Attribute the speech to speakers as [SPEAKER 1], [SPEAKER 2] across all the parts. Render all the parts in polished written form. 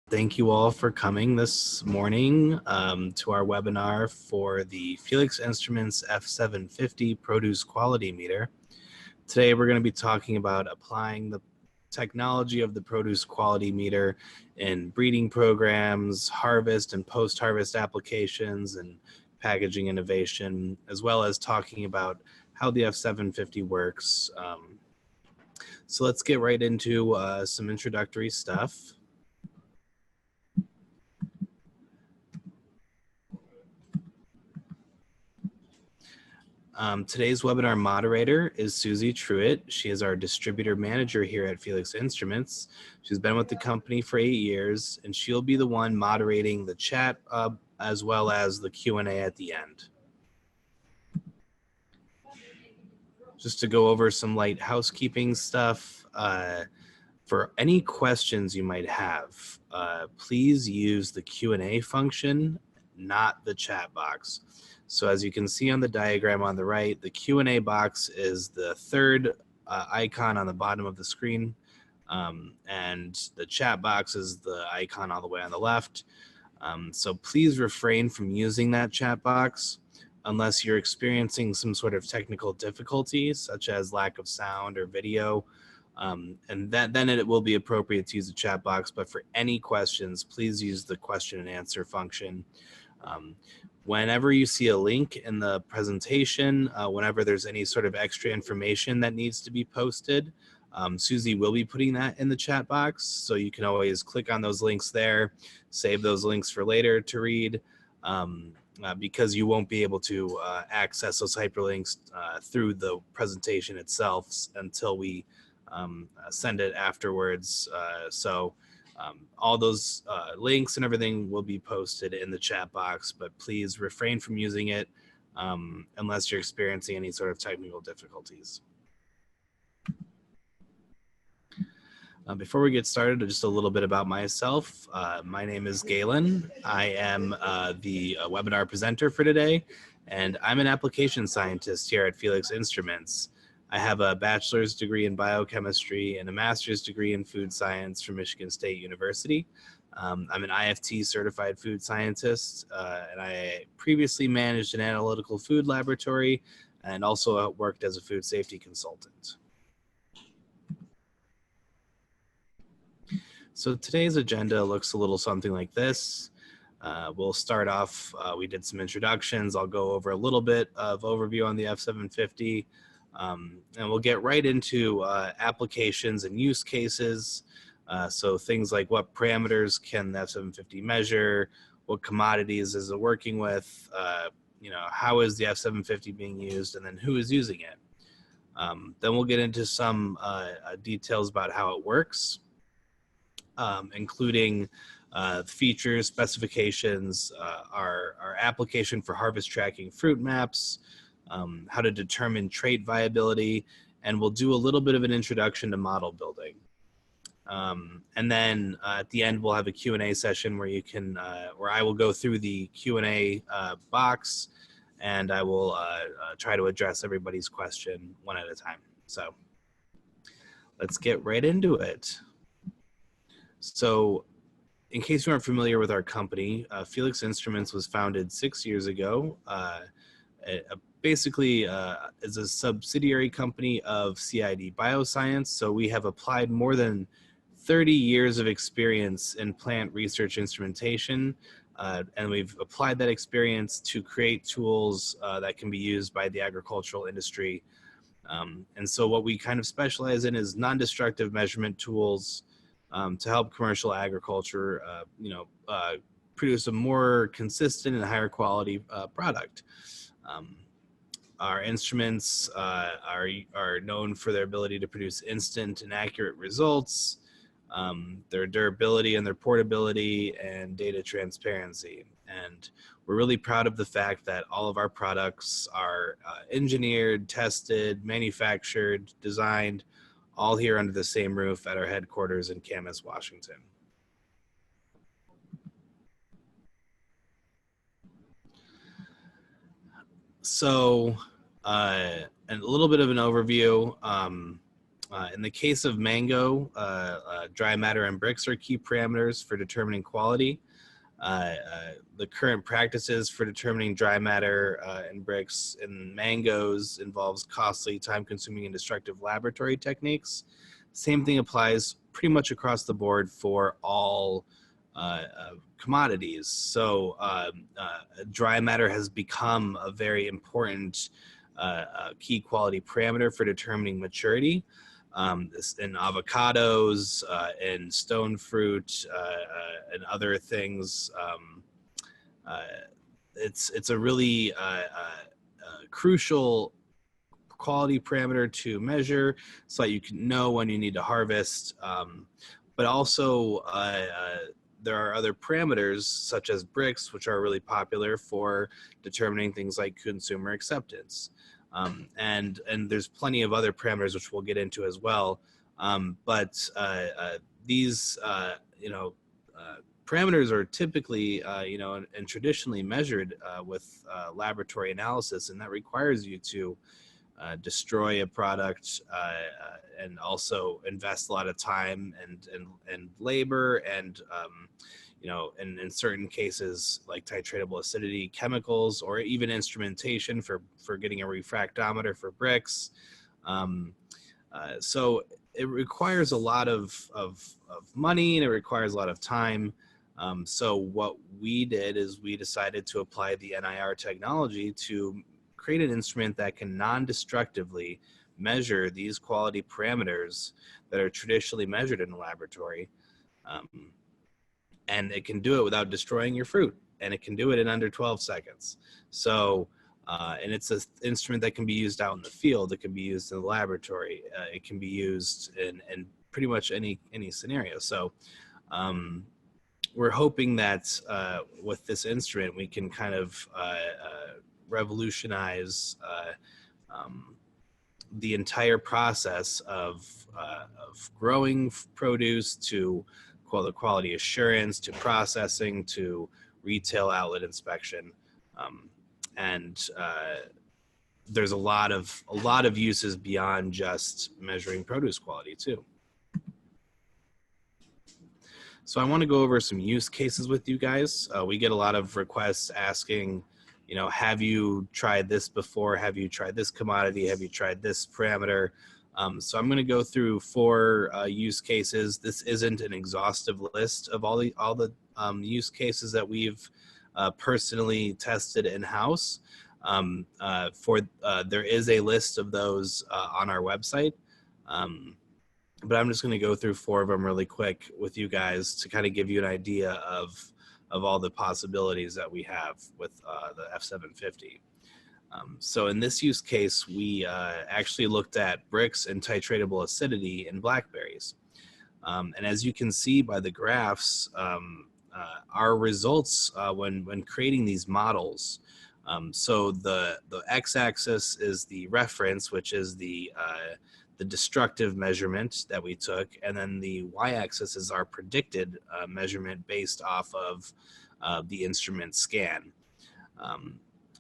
[SPEAKER 1] Thank you all for coming this morning to our webinar for the Felix Instruments F750 Produce Quality Meter. Today we're going to be talking about applying the technology of the produce quality meter in breeding programs, harvest and post-harvest applications, and packaging innovation, as well as talking about how the F750 works. So let's get right into some introductory stuff. Today's webinar moderator is Susie Truitt. She is our distributor manager here at Felix Instruments. She's been with the company for 8 years, and she'll be the one moderating the chat as well as the Q&A at the end. Just to go over some light housekeeping stuff, for any questions you might have, please use the Q&A function, not the chat box. So as you can see on the diagram on the right, the Q&A box is the third icon on the bottom of the screen, and the chat box is the icon all the way on the left. So please refrain from using that chat box unless you're experiencing some sort of technical difficulties, such as lack of sound or video. And then it will be appropriate to use the chat box, but for any questions, please use the question and answer function. Whenever you see a link in the presentation, whenever there's any sort of extra information that needs to be posted, Susie will be putting that in the chat box. So you can always click on those links there, save those links for later to read, because you won't be able to access those hyperlinks through the presentation itself until we send it afterwards. All those links and everything will be posted in the chat box, but please refrain from using it unless you're experiencing any sort of technical difficulties. Before we get started, just a little bit about myself. My name is Galen. I am the webinar presenter for today, and I'm an application scientist here at Felix Instruments. I have a bachelor's degree in biochemistry and a master's degree in food science from Michigan State University. I'm an IFT certified food scientist, and I previously managed an analytical food laboratory and also worked as a food safety consultant. So today's agenda looks a little something like this. We'll start off, we did some introductions. I'll go over a little bit of overview on the F750. And we'll get right into applications and use cases. So things like what parameters can the F750 measure, what commodities is it working with, how is the F750 being used, and then who is using it. Then we'll get into some details about how it works, including features, specifications, our application for harvest tracking fruit maps, how to determine trait viability, and we'll do a little bit of an introduction to model building. And then at the end, we'll have a Q&A session where you can, where I will go through the Q&A box, and I will try to address everybody's question one at a time. So let's get right into it. So in case you aren't familiar with our company, Felix Instruments was founded 6 years ago. Basically is a subsidiary company of CID Bioscience. So we have applied more than 30 years of experience in plant research instrumentation, and we've applied that experience to create tools that can be used by the agricultural industry. And so what we kind of specialize in is non-destructive measurement tools to help commercial agriculture, produce a more consistent and higher quality product. Our instruments are known for their ability to produce instant and accurate results, their durability and their portability, and data transparency. And we're really proud of the fact that all of our products are engineered, tested, manufactured, designed, all here under the same roof at our headquarters in Camas, Washington. So, and a little bit of an overview. In the case of mango, dry matter and bricks are key parameters for determining quality. The current practices for determining dry matter and bricks in mangoes involves costly, time-consuming, and destructive laboratory techniques. Same thing applies pretty much across the board for all commodities. So dry matter has become a very important key quality parameter for determining maturity. In avocados, and stone fruit, and other things. It's a really crucial quality parameter to measure so that you can know when you need to harvest. But also, there are other parameters such as bricks, which are really popular for determining things like consumer acceptance. And there's plenty of other parameters which we'll get into as well. But these, parameters are typically, and traditionally measured with laboratory analysis, and that requires you to destroy a product and also invest a lot of time and labor and in certain cases like titratable acidity chemicals or even instrumentation for getting a refractometer for bricks. So it requires a lot of money and it requires a lot of time. So what we did is we decided to apply the NIR technology to create an instrument that can non-destructively measure these quality parameters that are traditionally measured in a laboratory. And it can do it without destroying your fruit, and it can do it in under 12 seconds. So, and it's an instrument that can be used out in the field. It can be used in the laboratory. It can be used in pretty much any scenario. So, we're hoping that with this instrument, we can kind of revolutionize the entire process of growing produce to quality assurance, to processing, to retail outlet inspection, and there's a lot of uses beyond just measuring produce quality too. So I want to go over some use cases with you guys. We get a lot of requests asking, have you tried this before? Have you tried this commodity? Have you tried this parameter? So I'm going to go through 4 use cases. This isn't an exhaustive list of all the use cases that we've personally tested in-house. There is a list of those on our website. But I'm just going to go through 4 of them really quick with you guys to kind of give you an idea of all the possibilities that we have with the F750. So in this use case, we actually looked at bricks and titratable acidity in blackberries. And as you can see by the graphs, our results when creating these models, so the x-axis is the reference, which is the destructive measurement that we took, and then the y-axis is our predicted measurement based off of the instrument scan.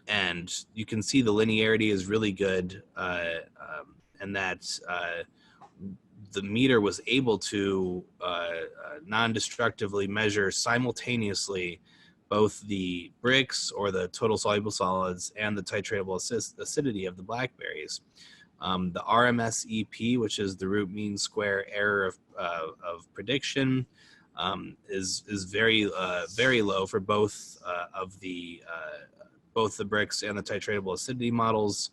[SPEAKER 1] And you can see the linearity is really good, and that the meter was able to non-destructively measure simultaneously both the bricks or the total soluble solids and the titratable acidity of the blackberries. The RMS-EP, which is the root mean square error of prediction, is very low for both of the both the bricks and the titratable acidity models,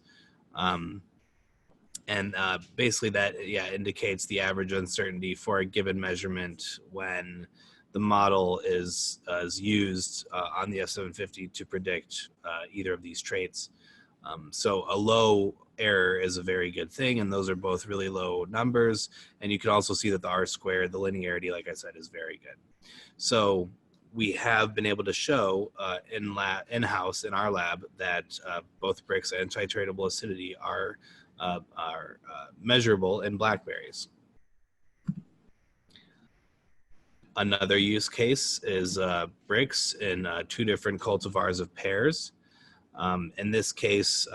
[SPEAKER 1] and basically that indicates the average uncertainty for a given measurement when the model is used on the F750 to predict either of these traits. So a low error is a very good thing, and those are both really low numbers. And you can also see that the R squared, the linearity, like I said, is very good. So we have been able to show in-house in our lab that both bricks and titratable acidity are measurable in blackberries. Another use case is bricks in 2 different cultivars of pears. In this case,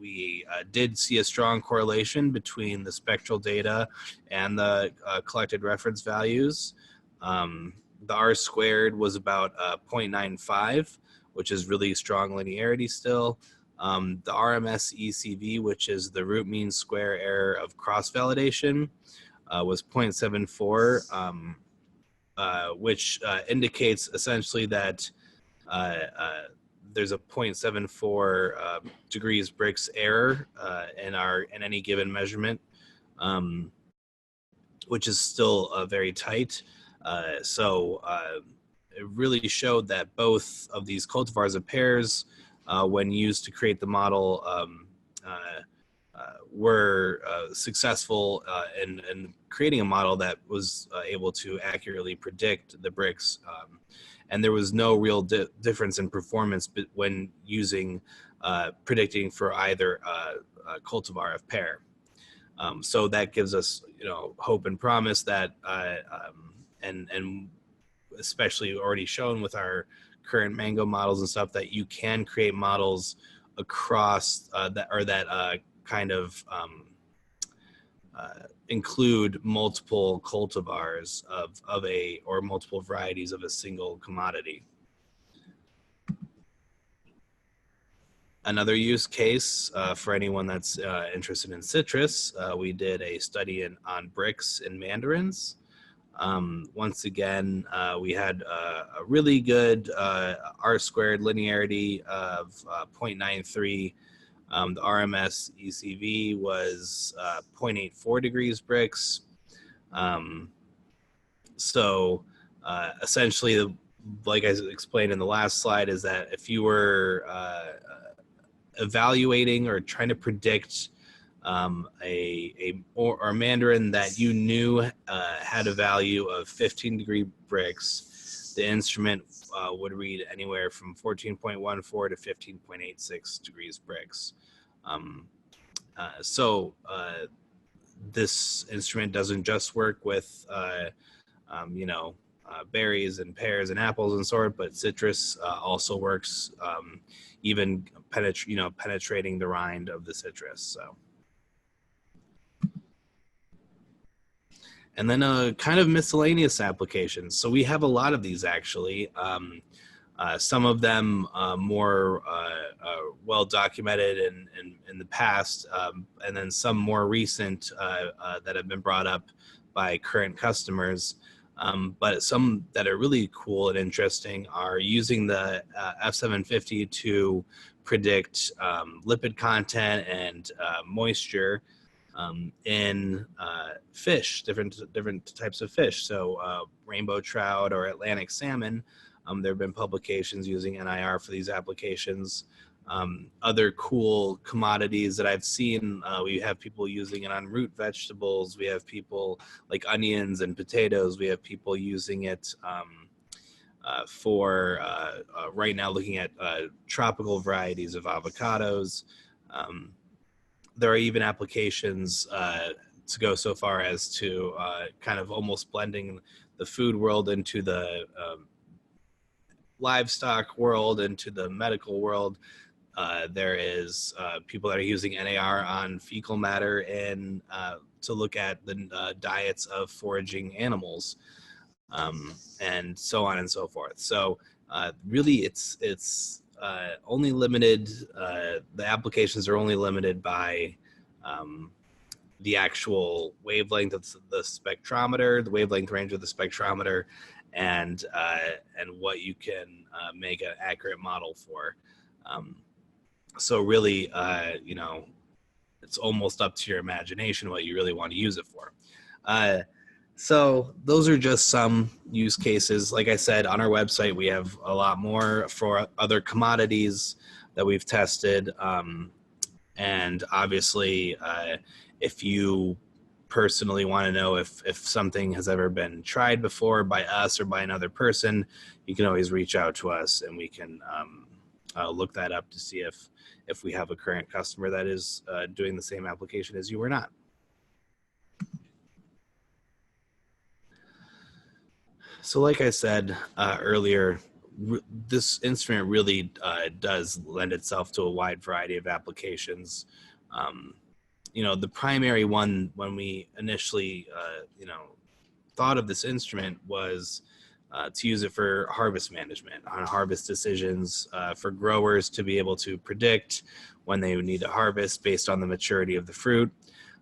[SPEAKER 1] we did see a strong correlation between the spectral data and the collected reference values. The R squared was about 0.95, which is really strong linearity still. The RMS ECV, which is the root mean square error of cross-validation, was 0.74, which indicates essentially that there's a 0.74 degrees Brix error in any given measurement, which is still very tight. So it really showed that both of these cultivars of pears, when used to create the model, were successful in creating a model that was able to accurately predict the Brix. And there was no real difference in performance when using predicting for either cultivar of pear. So that gives us, hope and promise that, and especially already shown with our current mango models and stuff, that you can create models across that kind of include multiple cultivars or multiple varieties of a single commodity. Another use case for anyone that's interested in citrus, we did a study on Brix and mandarins. Once again, we had a really good R squared linearity of 0.93. The RMS ECV was 0.84 degrees Brix. So essentially, like I explained in the last slide, is that if you were evaluating or trying to predict or mandarin that you knew had a value of 15 degree Brix, the instrument would read anywhere from 14.14 to 15.86 degrees Brix. So this instrument doesn't just work with berries and pears and apples and sort, but citrus also works, even penetrating the rind of the citrus. So. And then kind of miscellaneous applications. So we have a lot of these actually. Some of them more well documented in the past, and then some more recent that have been brought up by current customers. But some that are really cool and interesting are using the F750 to predict lipid content and moisture in fish, different types of fish. So rainbow trout or Atlantic salmon. There have been publications using NIR for these applications. Other cool commodities that I've seen, we have people using it on root vegetables. We have people like onions and potatoes. We have people using it for right now looking at tropical varieties of avocados. There are even applications to go so far as to kind of almost blending the food world into the livestock world, into the medical world. There is people that are using NAR on fecal matter and to look at the diets of foraging animals, and so on and so forth. So really it's only limited, the applications are only limited by the actual wavelength of the spectrometer, the wavelength range of the spectrometer, and what you can make an accurate model for. So really, it's almost up to your imagination what you really want to use it for. So those are just some use cases. Like I said, on our website, we have a lot more for other commodities that we've tested. And obviously, if you personally want to know if something has ever been tried before by us or by another person, you can always reach out to us and we can look that up to see if we have a current customer that is doing the same application as you or not. So like I said earlier, this instrument really does lend itself to a wide variety of applications. The primary one when we initially, thought of this instrument was to use it for harvest management, on harvest decisions, for growers to be able to predict when they would need to harvest based on the maturity of the fruit.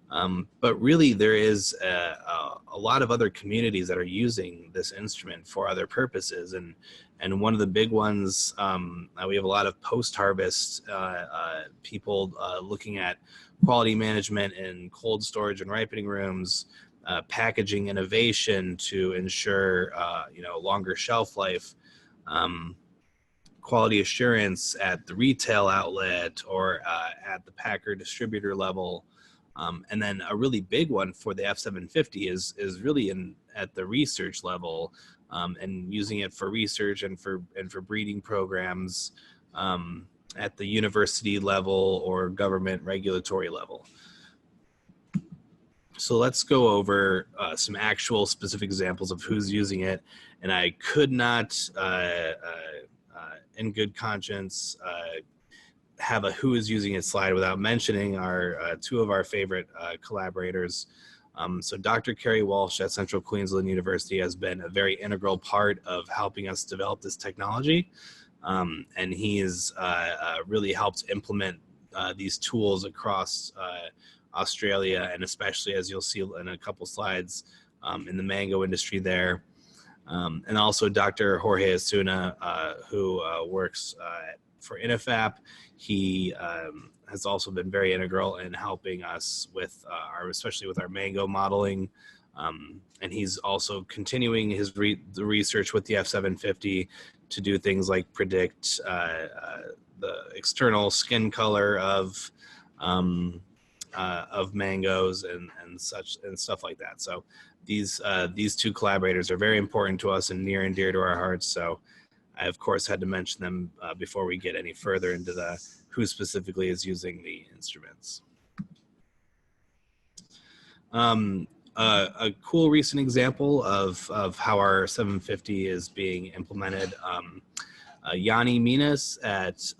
[SPEAKER 1] But really, there is a lot of other communities that are using this instrument for other purposes. And one of the big ones, we have a lot of post-harvest people looking at quality management in cold storage and ripening rooms, packaging innovation to ensure longer shelf life, quality assurance at the retail outlet or at the packer distributor level. And then a really big one for the F750 is really at the research level, and using it for research and for breeding programs at the university level or government regulatory level. So let's go over some actual specific examples of who's using it. And I could not, in good conscience, have a who is using it slide without mentioning our two of our favorite collaborators. So Dr. Kerry Walsh at Central Queensland University has been a very integral part of helping us develop this technology. And he has really helped implement these tools across Australia, and especially, as you'll see in a couple slides, in the mango industry there. And also Dr. Jorge Asuna, who works for INIFAP. He has also been very integral in helping us with especially with our mango modeling. And he's also continuing his the research with the F750 to do things like predict the external skin color of mangoes and such and stuff like that. So these two collaborators are very important to us and near and dear to our hearts. So I, of course, had to mention them before we get any further into who specifically is using the instruments. A cool recent example of how our 750 is being implemented. Yanni Mina at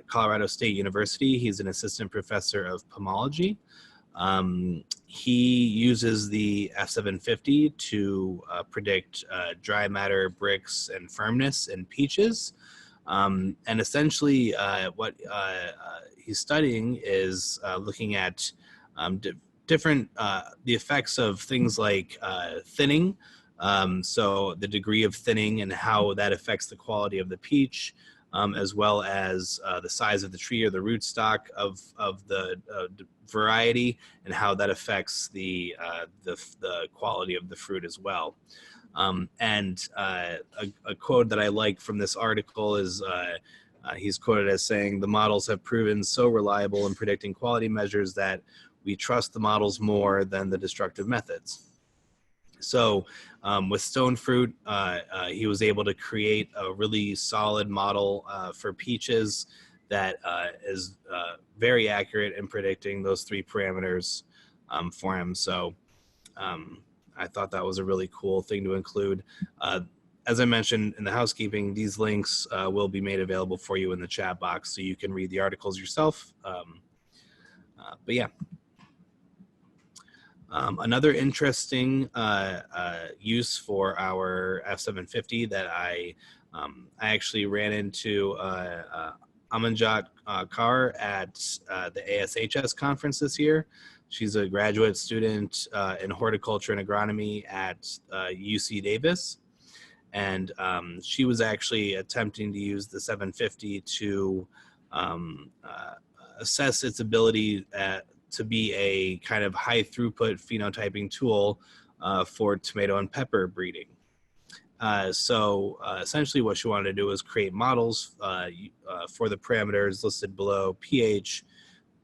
[SPEAKER 1] Colorado State University. He's an assistant professor of pomology. He uses the F750 to predict dry matter, bricks, and firmness in peaches. And essentially what he's studying is looking at different the effects of things like thinning. So the degree of thinning and how that affects the quality of the peach, as well as the size of the tree or the rootstock of the variety, and how that affects the quality of the fruit as well. And a quote that I like from this article is he's quoted as saying, "The models have proven so reliable in predicting quality measures that we trust the models more than the destructive methods." So with stone fruit, he was able to create a really solid model for peaches that is very accurate in predicting those three parameters for him. So I thought that was a really cool thing to include. As I mentioned in the housekeeping, these links will be made available for you in the chat box so you can read the articles yourself. But yeah. Another interesting use for our F750 that I actually ran into Jia Car at the ASHS conference this year. She's a graduate student in horticulture and agronomy at UC Davis. And she was actually attempting to use the 750 to assess its ability to be a kind of high throughput phenotyping tool for tomato and pepper breeding. So essentially what she wanted to do was create models for the parameters listed below: pH,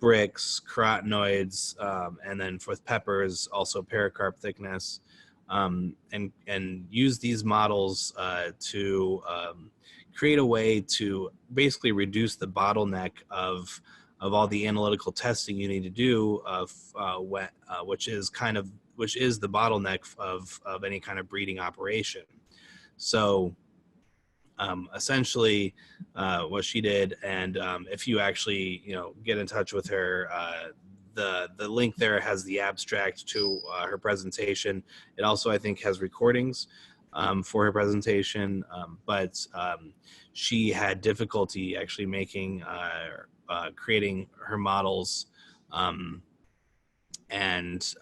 [SPEAKER 1] bricks, carotenoids, and then for peppers, also pericarp thickness, and use these models to create a way to basically reduce the bottleneck of all the analytical testing you need to do, which is the bottleneck of any kind of breeding operation. So essentially what she did. And if you actually, get in touch with her, the link there has the abstract to her presentation. It also, I think, has recordings for her presentation, but she had difficulty actually making creating her models and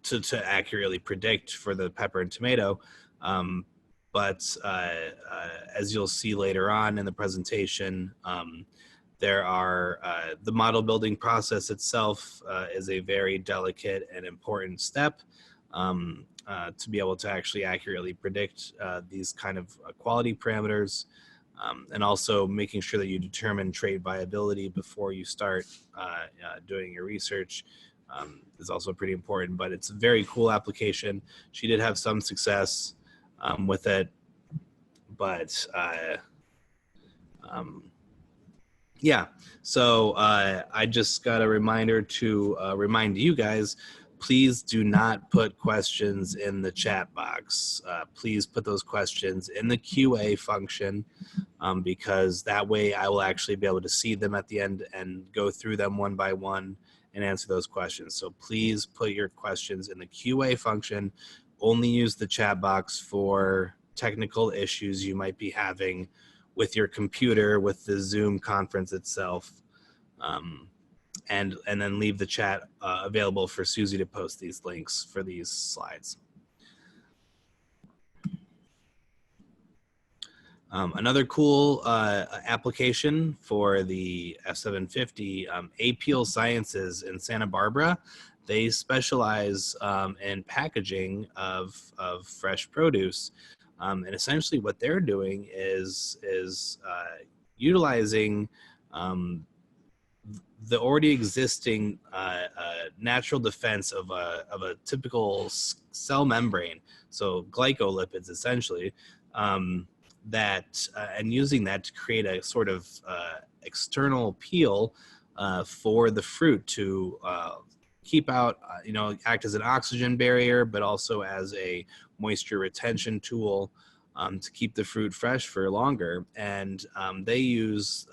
[SPEAKER 1] to accurately predict for the pepper and tomato. But as you'll see later on in the presentation, there are the model building process itself is a very delicate and important step to be able to actually accurately predict these kind of quality parameters, and also making sure that you determine trait viability before you start doing your research is also pretty important. But it's a very cool application. She did have some success with it, but yeah. So I just got a reminder to remind you guys, please do not put questions in the chat box. Please put those questions in the QA function, because that way I will actually be able to see them at the end and go through them one by one and answer those questions. So please put your questions in the QA function. Only use the chat box for technical issues you might be having with your computer, with the Zoom conference itself, and then leave the chat available for Susie to post these links for these slides. Another cool application for the F750, Apeel Sciences in Santa Barbara. They specialize in packaging of fresh produce. And essentially what they're doing is utilizing the already existing natural defense of a typical cell membrane, so glycolipids essentially, that and using that to create a sort of external peel for the fruit to keep out, act as an oxygen barrier, but also as a moisture retention tool to keep the fruit fresh for longer. And they use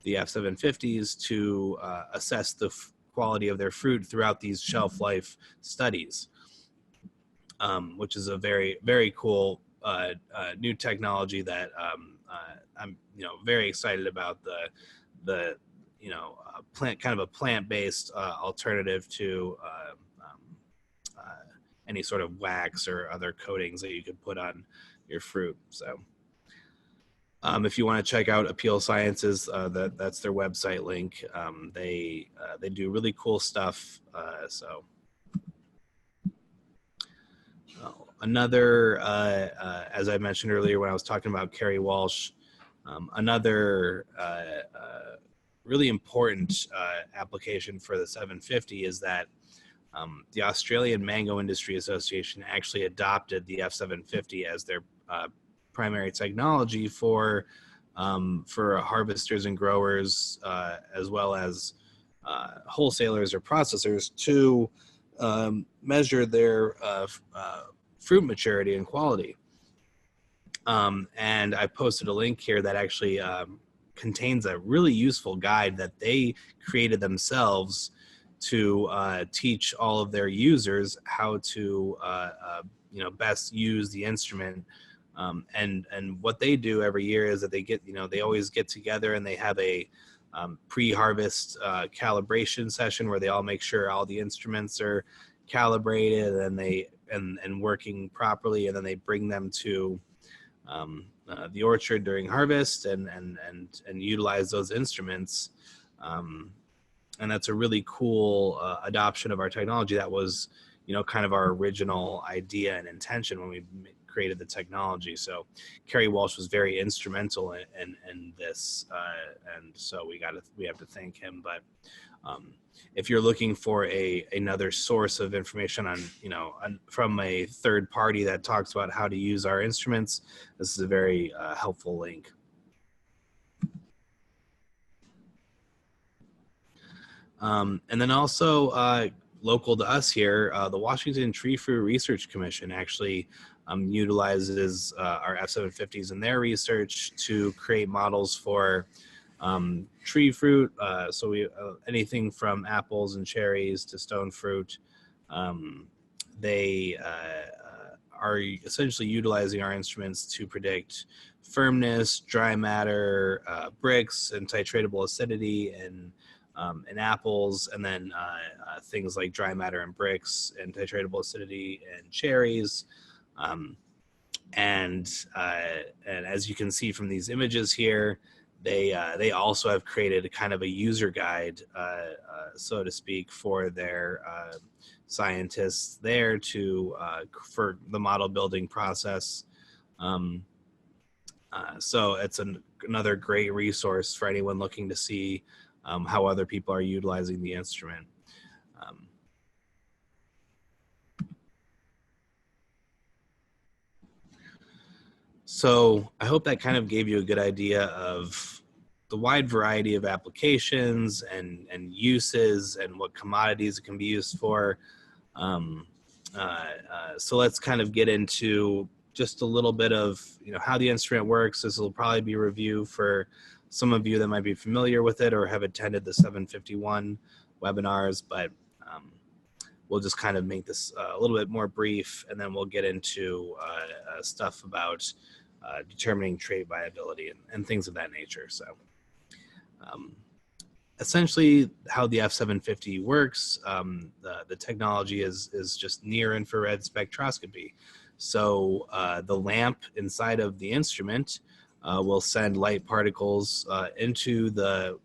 [SPEAKER 1] the F750s to assess the quality of their fruit throughout these shelf life studies, which is a very, very cool new technology that I'm very excited about. The plant-based alternative to any sort of wax or other coatings that you could put on your fruit. So if you want to check out Apeel Sciences, that's their website link. They do really cool stuff. Another, as I mentioned earlier when I was talking about Kerry Walsh, another really important application for the 750 is that the Australian Mango Industry Association actually adopted the F750 as their primary technology for harvesters and growers, as well as wholesalers or processors, to measure their fruit maturity and quality. And I posted a link here that actually contains a really useful guide that they created themselves to teach all of their users how to best use the instrument. And what they do every year is that they always get together and they have a pre-harvest calibration session where they all make sure all the instruments are calibrated and working properly, and then they bring them to the orchard during harvest and utilize those instruments. And that's a really cool adoption of our technology. That was, kind of our original idea and intention when we created the technology. So Kerry Walsh was very instrumental in this, and so we have to thank him. But if you're looking for another source of information on, from a third party that talks about how to use our instruments, this is a very helpful link. And then also local to us here, the Washington Tree Fruit Research Commission actually utilizes our F750s in their research to create models for tree fruit. So we anything from apples and cherries to stone fruit. They are essentially utilizing our instruments to predict firmness, dry matter, bricks, and titratable acidity in apples, and then things like dry matter and bricks and titratable acidity and cherries. And as you can see from these images here, they also have created a kind of a user guide, so to speak, for their scientists there to for the model building process. So it's another great resource for anyone looking to see how other people are utilizing the instrument. So I hope that kind of gave you a good idea of the wide variety of applications and uses and what commodities it can be used for. So let's kind of get into just a little bit of how the instrument works. This will probably be a review for some of you that might be familiar with it or have attended the 751 webinars, but we'll just kind of make this a little bit more brief, and then we'll get into stuff about determining trait viability and things of that nature. So essentially how the F750 works, the technology is just near infrared spectroscopy. So the lamp inside of the instrument will send light particles into the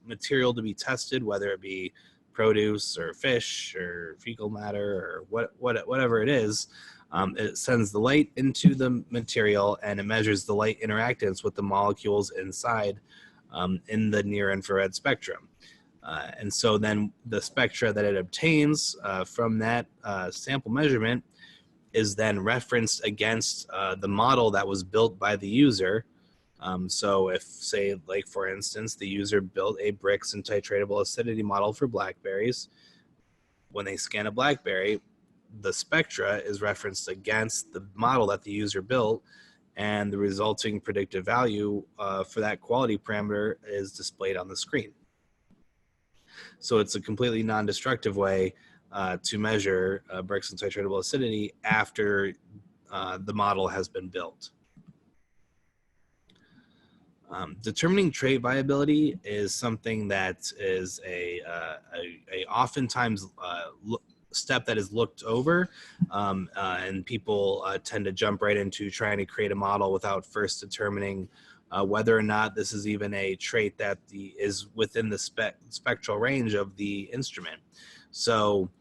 [SPEAKER 1] material to be tested, whether it be produce or fish or fecal matter or whatever it is. It sends the light into the material and it measures the light interactance with the molecules inside in the near infrared spectrum. And so then the spectra that it obtains from that sample measurement is then referenced against the model that was built by the user. So if, say, like for instance, the user built a bricks and titratable acidity model for blackberries, when they scan a blackberry, the spectra is referenced against the model that the user built, and the resulting predictive value for that quality parameter is displayed on the screen. So it's a completely non-destructive way to measure bricks and titratable acidity after the model has been built. Determining trait viability is something that is a oftentimes step that is looked over, and people tend to jump right into trying to create a model without first determining whether or not this is even a trait that is within the spectral range of the instrument. So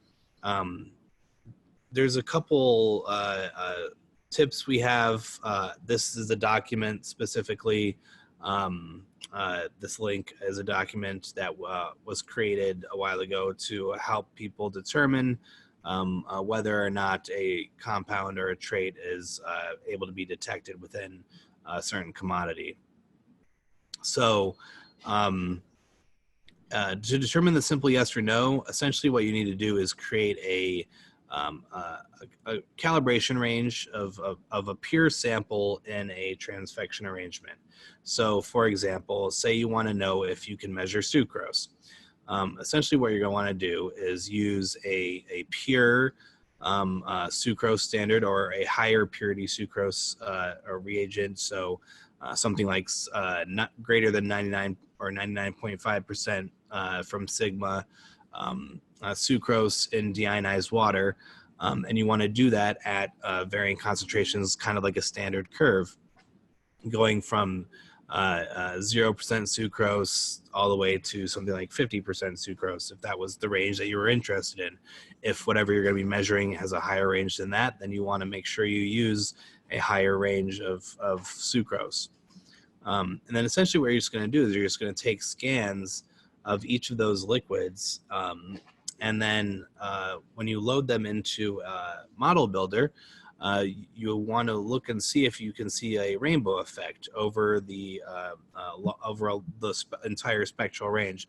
[SPEAKER 1] there's a couple tips we have. This is a document specifically. This link is a document that was created a while ago to help people determine whether or not a compound or a trait is able to be detected within a certain commodity. So to determine the simple yes or no, essentially what you need to do is create a calibration range of a pure sample in a transfection arrangement. So for example, say you want to know if you can measure sucrose. Essentially what you're going to want to do is use a pure sucrose standard or a higher purity sucrose or reagent. So something like not greater than 99 or 99.5% from sigma sucrose in deionized water. And you want to do that at varying concentrations, kind of like a standard curve, going from 0% sucrose all the way to something like 50% sucrose, if that was the range that you were interested in. If whatever you're going to be measuring has a higher range than that, then you want to make sure you use a higher range of sucrose. And then essentially what you're just going to do is you're just going to take scans of each of those liquids, and then when you load them into Model Builder, you'll want to look and see if you can see a rainbow effect over the entire spectral range,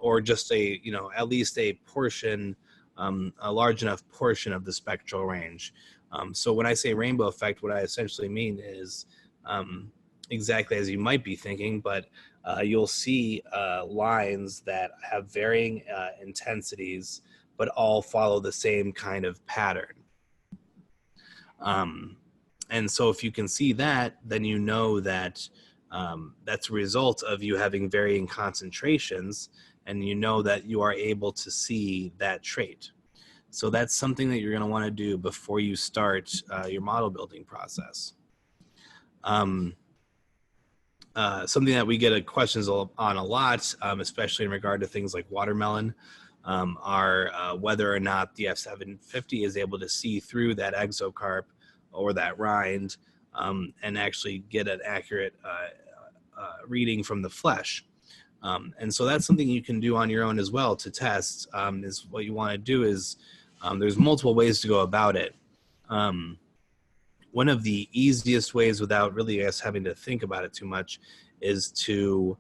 [SPEAKER 1] or just at least a portion, a large enough portion of the spectral range. So when I say rainbow effect, what I essentially mean is exactly as you might be thinking, but you'll see lines that have varying intensities, but all follow the same kind of pattern. And so if you can see that, then you know that that's a result of you having varying concentrations, and you know that you are able to see that trait. So that's something that you're going to want to do before you start your model building process. Something that we get questions on a lot, especially in regard to things like watermelon, are whether or not the F750 is able to see through that exocarp or that rind and actually get an accurate reading from the flesh. And so that's something you can do on your own as well to test. Is what you want to do is there's multiple ways to go about it. One of the easiest ways, without really us having to think about it too much, is to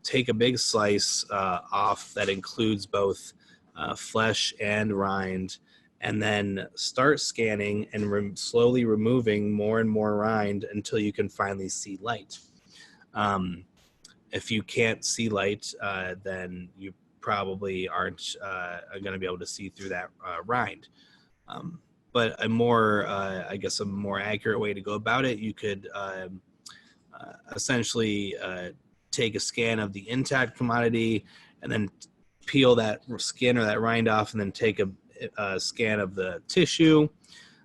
[SPEAKER 1] take a big slice off that includes both flesh and rind, and then start scanning and slowly removing more and more rind until you can finally see light. If you can't see light, then you probably aren't going to be able to see through that rind. But a more, I guess, a more accurate way to go about it, you could essentially take a scan of the intact commodity and then peel that skin or that rind off, and then take a scan of the tissue,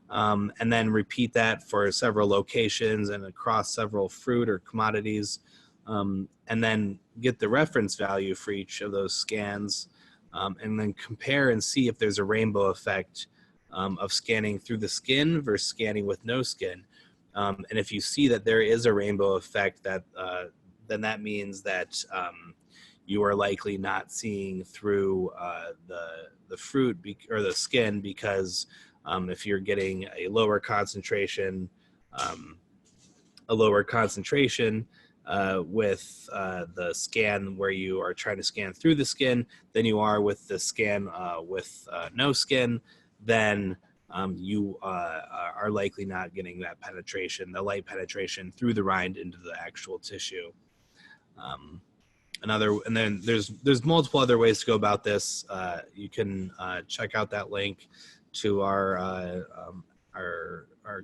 [SPEAKER 1] and then repeat that for several locations and across several fruit or commodities. And then get the reference value for each of those scans, and then compare and see if there's a rainbow effect of scanning through the skin versus scanning with no skin. And if you see that there is a rainbow effect, then that means that you are likely not seeing through the fruit or the skin, because if you're getting a lower concentration with the scan where you are trying to scan through the skin than you are with the scan with no skin, then you are likely not getting that penetration, the light penetration through the rind into the actual tissue. And then there's multiple other ways to go about this. You can check out that link to our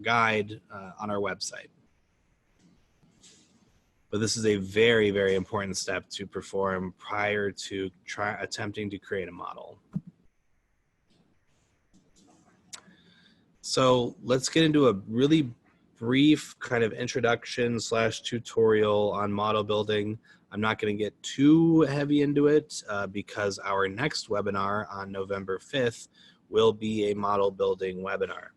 [SPEAKER 1] guide on our website. But this is a very, very important step to perform prior to attempting to create a model. So let's get into a really brief kind of introduction / tutorial on model building. I'm not going to get too heavy into it because our next webinar on November 5th will be a model building webinar.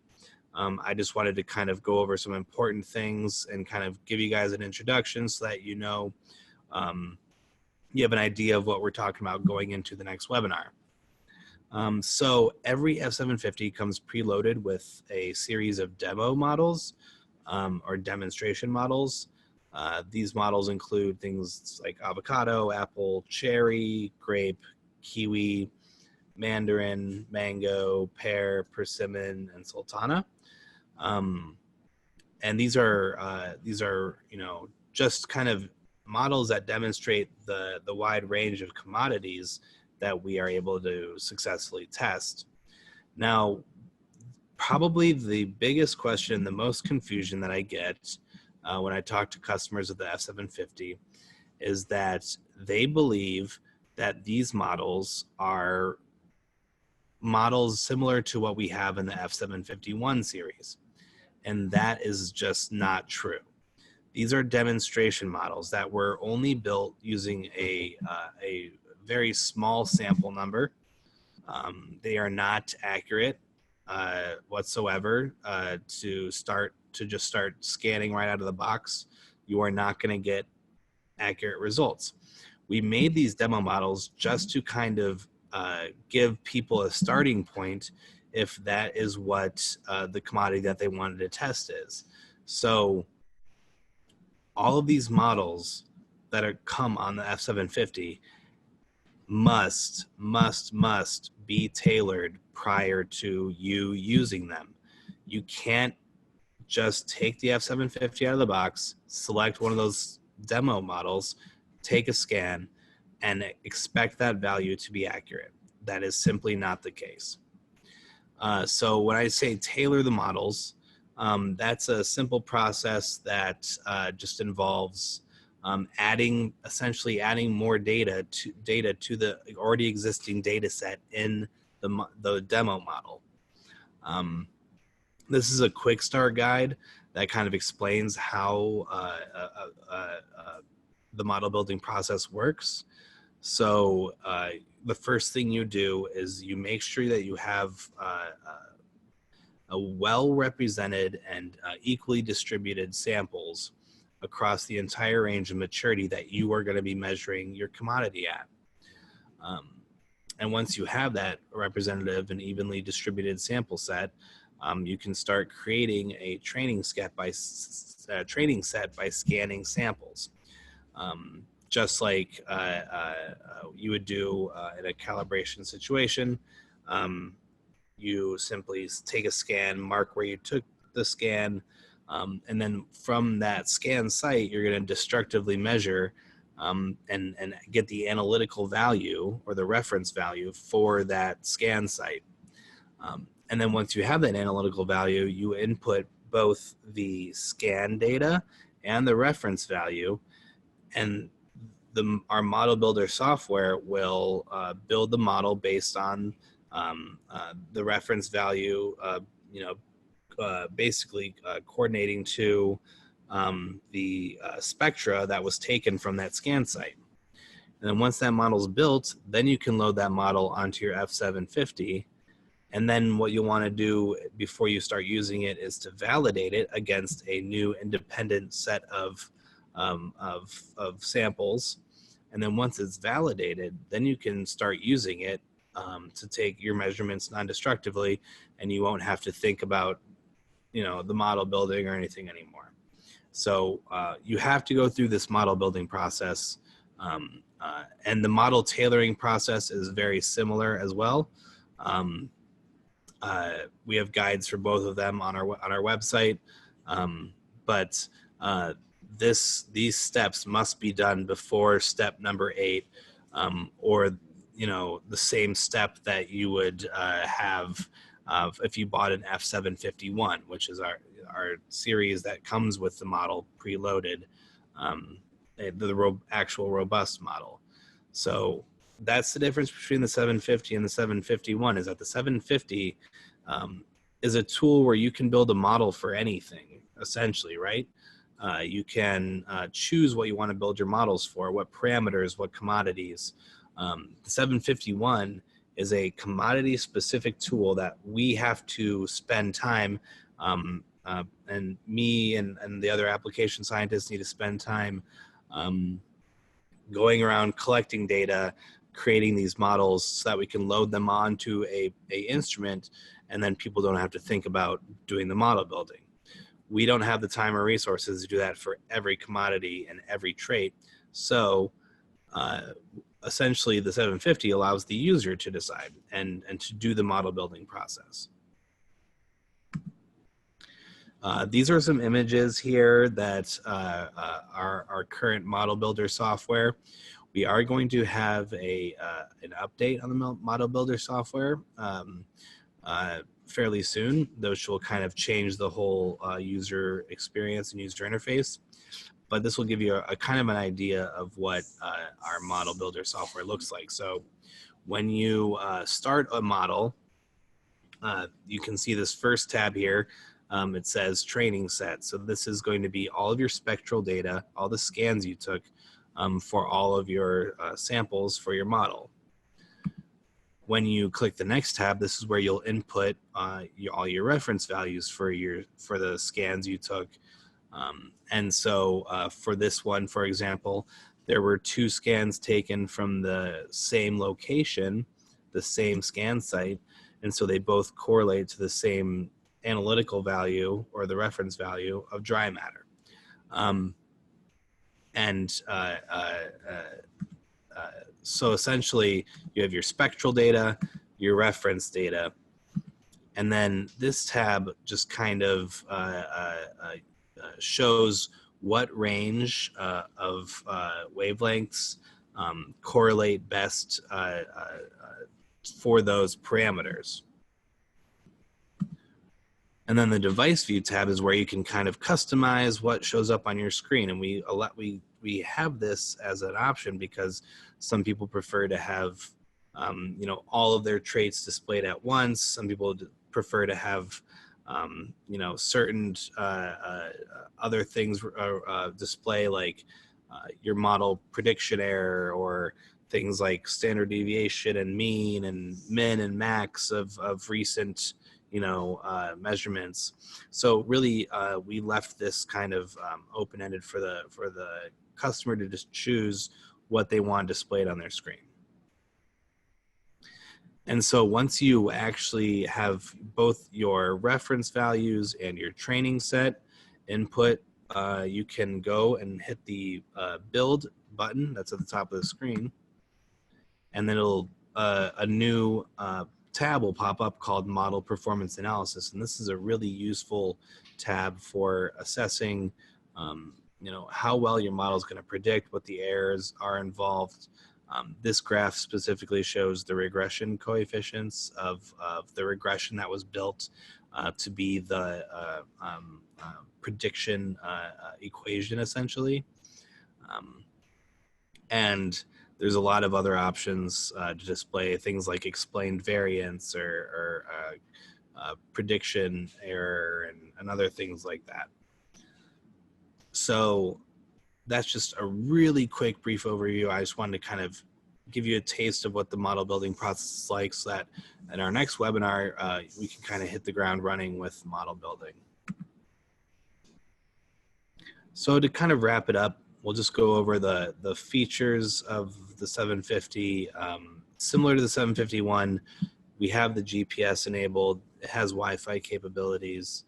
[SPEAKER 1] I just wanted to kind of go over some important things and kind of give you guys an introduction so that you know you have an idea of what we're talking about going into the next webinar. So every F750 comes preloaded with a series of demo models or demonstration models. These models include things like avocado, apple, cherry, grape, kiwi, mandarin, mango, pear, persimmon, and sultana. And these are just kind of models that demonstrate the wide range of commodities that we are able to successfully test. Now, probably the biggest question, the most confusion that I get when I talk to customers of the F750 is that they believe that these models are models similar to what we have in the F751 series. And that is just not true. These are demonstration models that were only built using a very small sample number. They are not accurate whatsoever. To just start scanning right out of the box, you are not going to get accurate results. We made these demo models just to kind of give people a starting point if that is what the commodity that they wanted to test is. So all of these models that come on the F750 must be tailored prior to you using them. You can't just take the F750 out of the box, select one of those demo models, take a scan, and expect that value to be accurate. That is simply not the case. So when I say tailor the models, that's a simple process that just involves essentially adding more data to the already existing data set in the demo model. This is a quick start guide that kind of explains how the model building process works. So the first thing you do is you make sure that you have a well-represented and equally distributed samples across the entire range of maturity that you are going to be measuring your commodity at. And once you have that representative and evenly distributed sample set, you can start creating a training set by scanning samples. Just like you would do in a calibration situation. You simply take a scan, mark where you took the scan, and then from that scan site, you're going to destructively measure and get the analytical value or the reference value for that scan site. And then once you have that analytical value, you input both the scan data and the reference value, and our model builder software will build the model based on the reference value, basically coordinating to the spectra that was taken from that scan site. And then once that model's built, then you can load that model onto your F750. And then what you'll want to do before you start using it is to validate it against a new independent set of samples. And then once it's validated, then you can start using it to take your measurements non-destructively, and you won't have to think about, the model building or anything anymore. So you have to go through this model building process, and the model tailoring process is very similar as well. We have guides for both of them on our website, but these steps must be done before step number 8, or the same step that you would have if you bought an F751, which is our series that comes with the model preloaded, the actual robust model. So that's the difference between the 750 and the 751, is that the 750 is a tool where you can build a model for anything, essentially, right? You can choose what you want to build your models for, what parameters, what commodities. The 751 is a commodity-specific tool that we have to spend time, and me and the other application scientists need to spend time going around collecting data, creating these models so that we can load them onto a instrument, and then people don't have to think about doing the model building. We don't have the time or resources to do that for every commodity and every trait. So essentially the 750 allows the user to decide and to do the model building process. These are some images here that are our current model builder software. We are going to have an update on the model builder software fairly soon, which will kind of change the whole user experience and user interface. But this will give you a kind of an idea of what our model builder software looks like. So when you start a model, you can see this first tab here. It says training set. So this is going to be all of your spectral data, all the scans you took for all of your samples for your model. When you click the next tab, this is where you'll input all your reference values for the scans you took. And so for this one, for example, there were 2 scans taken from the same location, the same scan site, and so they both correlate to the same analytical value or the reference value of dry matter. So essentially you have your spectral data, your reference data, And then this tab just kind of shows what range of wavelengths correlate best for those parameters. And then the device view tab is where you can kind of customize what shows up on your screen. And we have this as an option because some people prefer to have all of their traits displayed at once. Some people prefer to have certain other things display, like your model prediction error, or things like standard deviation and mean and min and max of recent measurements. So really, we left this kind of open-ended for the customer to just choose what they want displayed on their screen. And so once you actually have both your reference values and your training set input, you can go and hit the build button that's at the top of the screen, and then it'll a new tab will pop up called Model Performance Analysis. And this is a really useful tab for assessing how well your model is going to predict, what the errors are involved. This graph specifically shows the regression coefficients of the regression that was built to be the prediction equation, essentially. And there's a lot of other options to display things like explained variance or prediction error and other things like that. So that's just a really quick, brief overview. I just wanted to kind of give you a taste of what the model building process is like, so that in our next webinar, we can kind of hit the ground running with model building. So to kind of wrap it up, we'll just go over the features of the 750. Similar to the 751, we have the GPS enabled. It has Wi-Fi capabilities.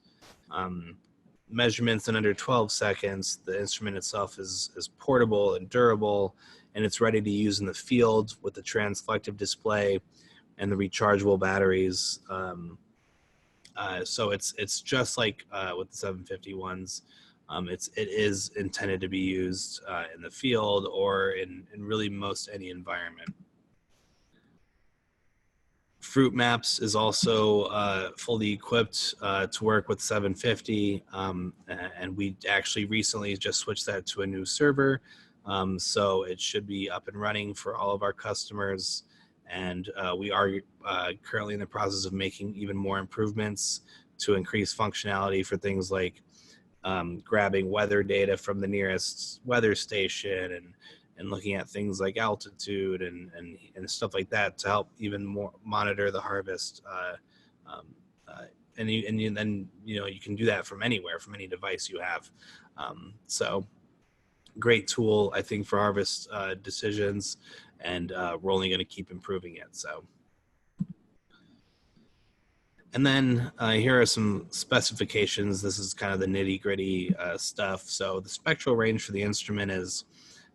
[SPEAKER 1] Measurements in under 12 seconds. The instrument itself is portable and durable, and it's ready to use in the field with the transflective display and the rechargeable batteries. So it's just like with the 751s. It is intended to be used in the field or in really most any environment. Fruit Maps is also fully equipped to work with 750, and we actually recently just switched that to a new server, so it should be up and running for all of our customers. And we are currently in the process of making even more improvements to increase functionality for things like grabbing weather data from the nearest weather station and looking at things like altitude and stuff like that to help even more monitor the harvest. And then you can do that from anywhere, from any device you have. So great tool, I think, for harvest decisions, and we're only going to keep improving it. So. And then here are some specifications. This is kind of the nitty gritty stuff. So the spectral range for the instrument is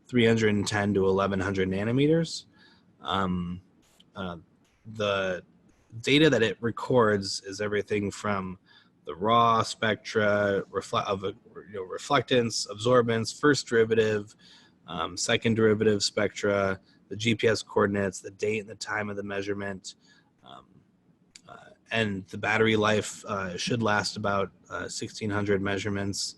[SPEAKER 1] 310 to 1100 nanometers. The data that it records is everything from the raw spectra reflectance, absorbance, first derivative, second derivative spectra, the GPS coordinates, the date and the time of the measurement. And the battery life should last about 1,600 measurements.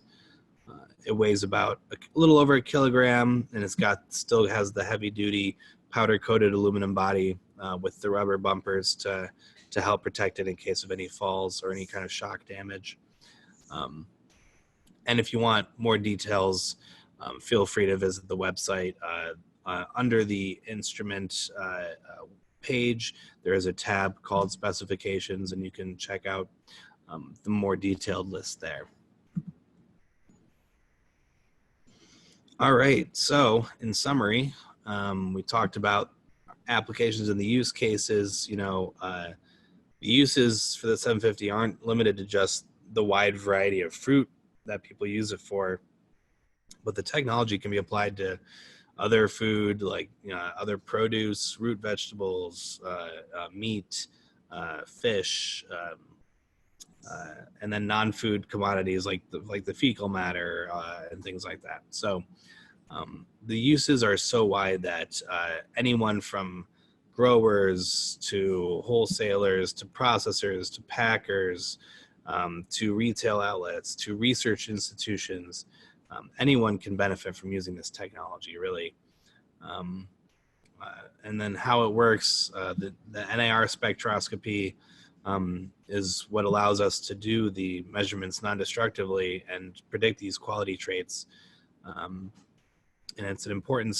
[SPEAKER 1] It weighs about a little over a kilogram, and it's still has the heavy duty powder coated aluminum body with the rubber bumpers to help protect it in case of any falls or any kind of shock damage. And if you want more details, feel free to visit the website. Under the instrument page, there is a tab called Specifications, and you can check out the more detailed list there. All right, so in summary, we talked about applications and the use cases. The uses for the 750 aren't limited to just the wide variety of fruit that people use it for, but the technology can be applied to other food, like other produce, root vegetables, meat, fish, and then non-food commodities like the fecal matter and things like that. So the uses are so wide that anyone from growers to wholesalers to processors to packers to retail outlets to research institutions, anyone can benefit from using this technology, really. And then how it works, the NIR spectroscopy is what allows us to do the measurements non-destructively and predict these quality traits. And it's an important,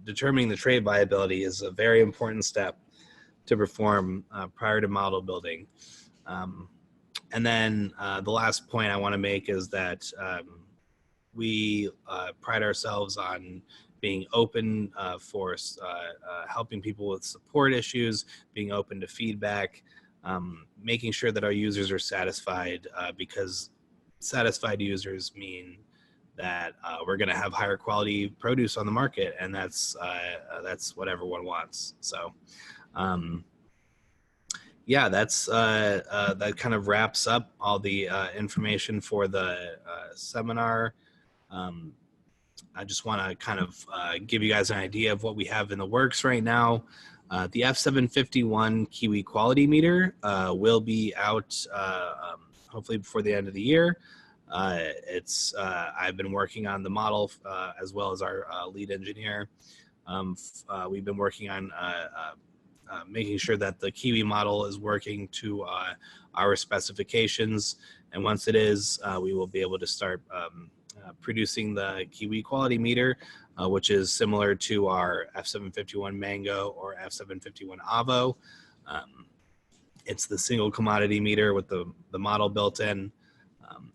[SPEAKER 1] determining the trait viability is a very important step to perform prior to model building. And then the last point I want to make is that we pride ourselves on being open for helping people with support issues, being open to feedback, making sure that our users are satisfied, because satisfied users mean that we're going to have higher quality produce on the market, and that's what everyone wants. So yeah, that's that kind of wraps up all the information for the seminar. I just want to kind of give you guys an idea of what we have in the works right now. The F751 Kiwi Quality Meter will be out hopefully before the end of the year. I've been working on the model as well as our lead engineer. We've been working on making sure that the Kiwi model is working to our specifications. And once it is, we will be able to start producing the Kiwi Quality Meter, which is similar to our F751 Mango or F751 Avo. It's the single commodity meter with the model built in,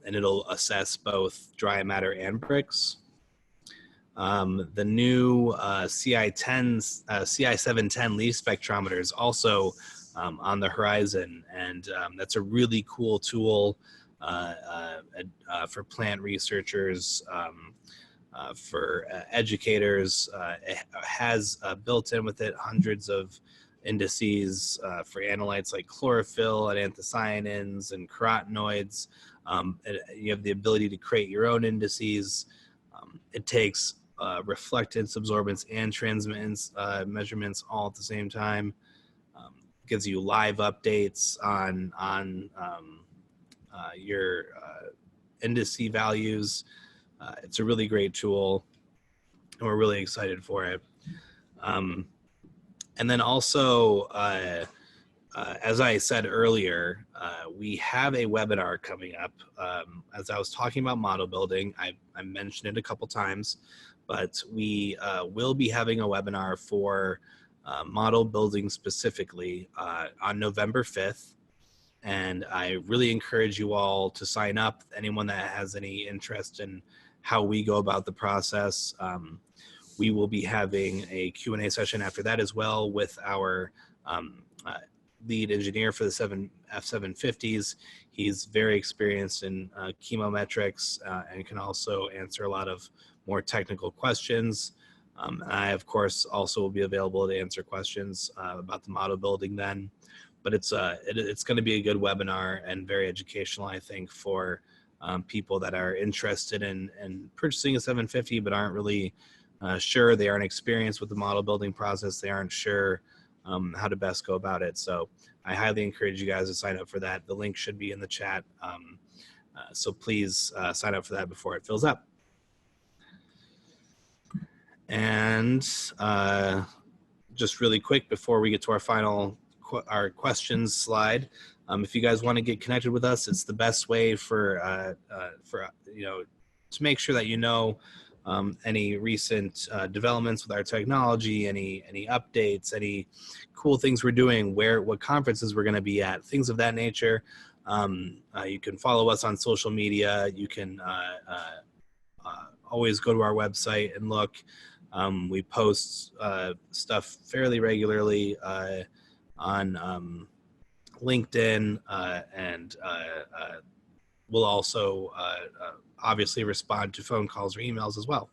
[SPEAKER 1] and it'll assess both dry matter and bricks. The new CI710 leaf spectrometer is also on the horizon, and that's a really cool tool for plant researchers, for educators. It has built in with it hundreds of indices for analytes like chlorophyll and anthocyanins and carotenoids. You have the ability to create your own indices. It takes reflectance, absorbance, and transmittance measurements all at the same time. Gives you live updates on your indice values. It's a really great tool, and we're really excited for it. And then also, as I said earlier, we have a webinar coming up. As I was talking about model building, I mentioned it a couple times, but we will be having a webinar for model building specifically on November 5th. And I really encourage you all to sign up, anyone that has any interest in how we go about the process. We will be having a Q&A session after that as well with our lead engineer for the F750s. He's very experienced in chemometrics and can also answer a lot of more technical questions. I, of course, also will be available to answer questions about the model building then. But it's going to be a good webinar and very educational, I think, for people that are interested in purchasing a 750 but aren't really sure. They aren't experienced with the model building process. They aren't sure how to best go about it. So I highly encourage you guys to sign up for that. The link should be in the chat. So please sign up for that before it fills up. And just really quick before we get to our questions slide, if you guys want to get connected with us, it's the best way for to make sure that any recent developments with our technology, any updates, any cool things we're doing, what conferences we're going to be at, things of that nature. You can follow us on social media. You can always go to our website and look. We post stuff fairly regularly on LinkedIn, and we'll also obviously respond to phone calls or emails as well.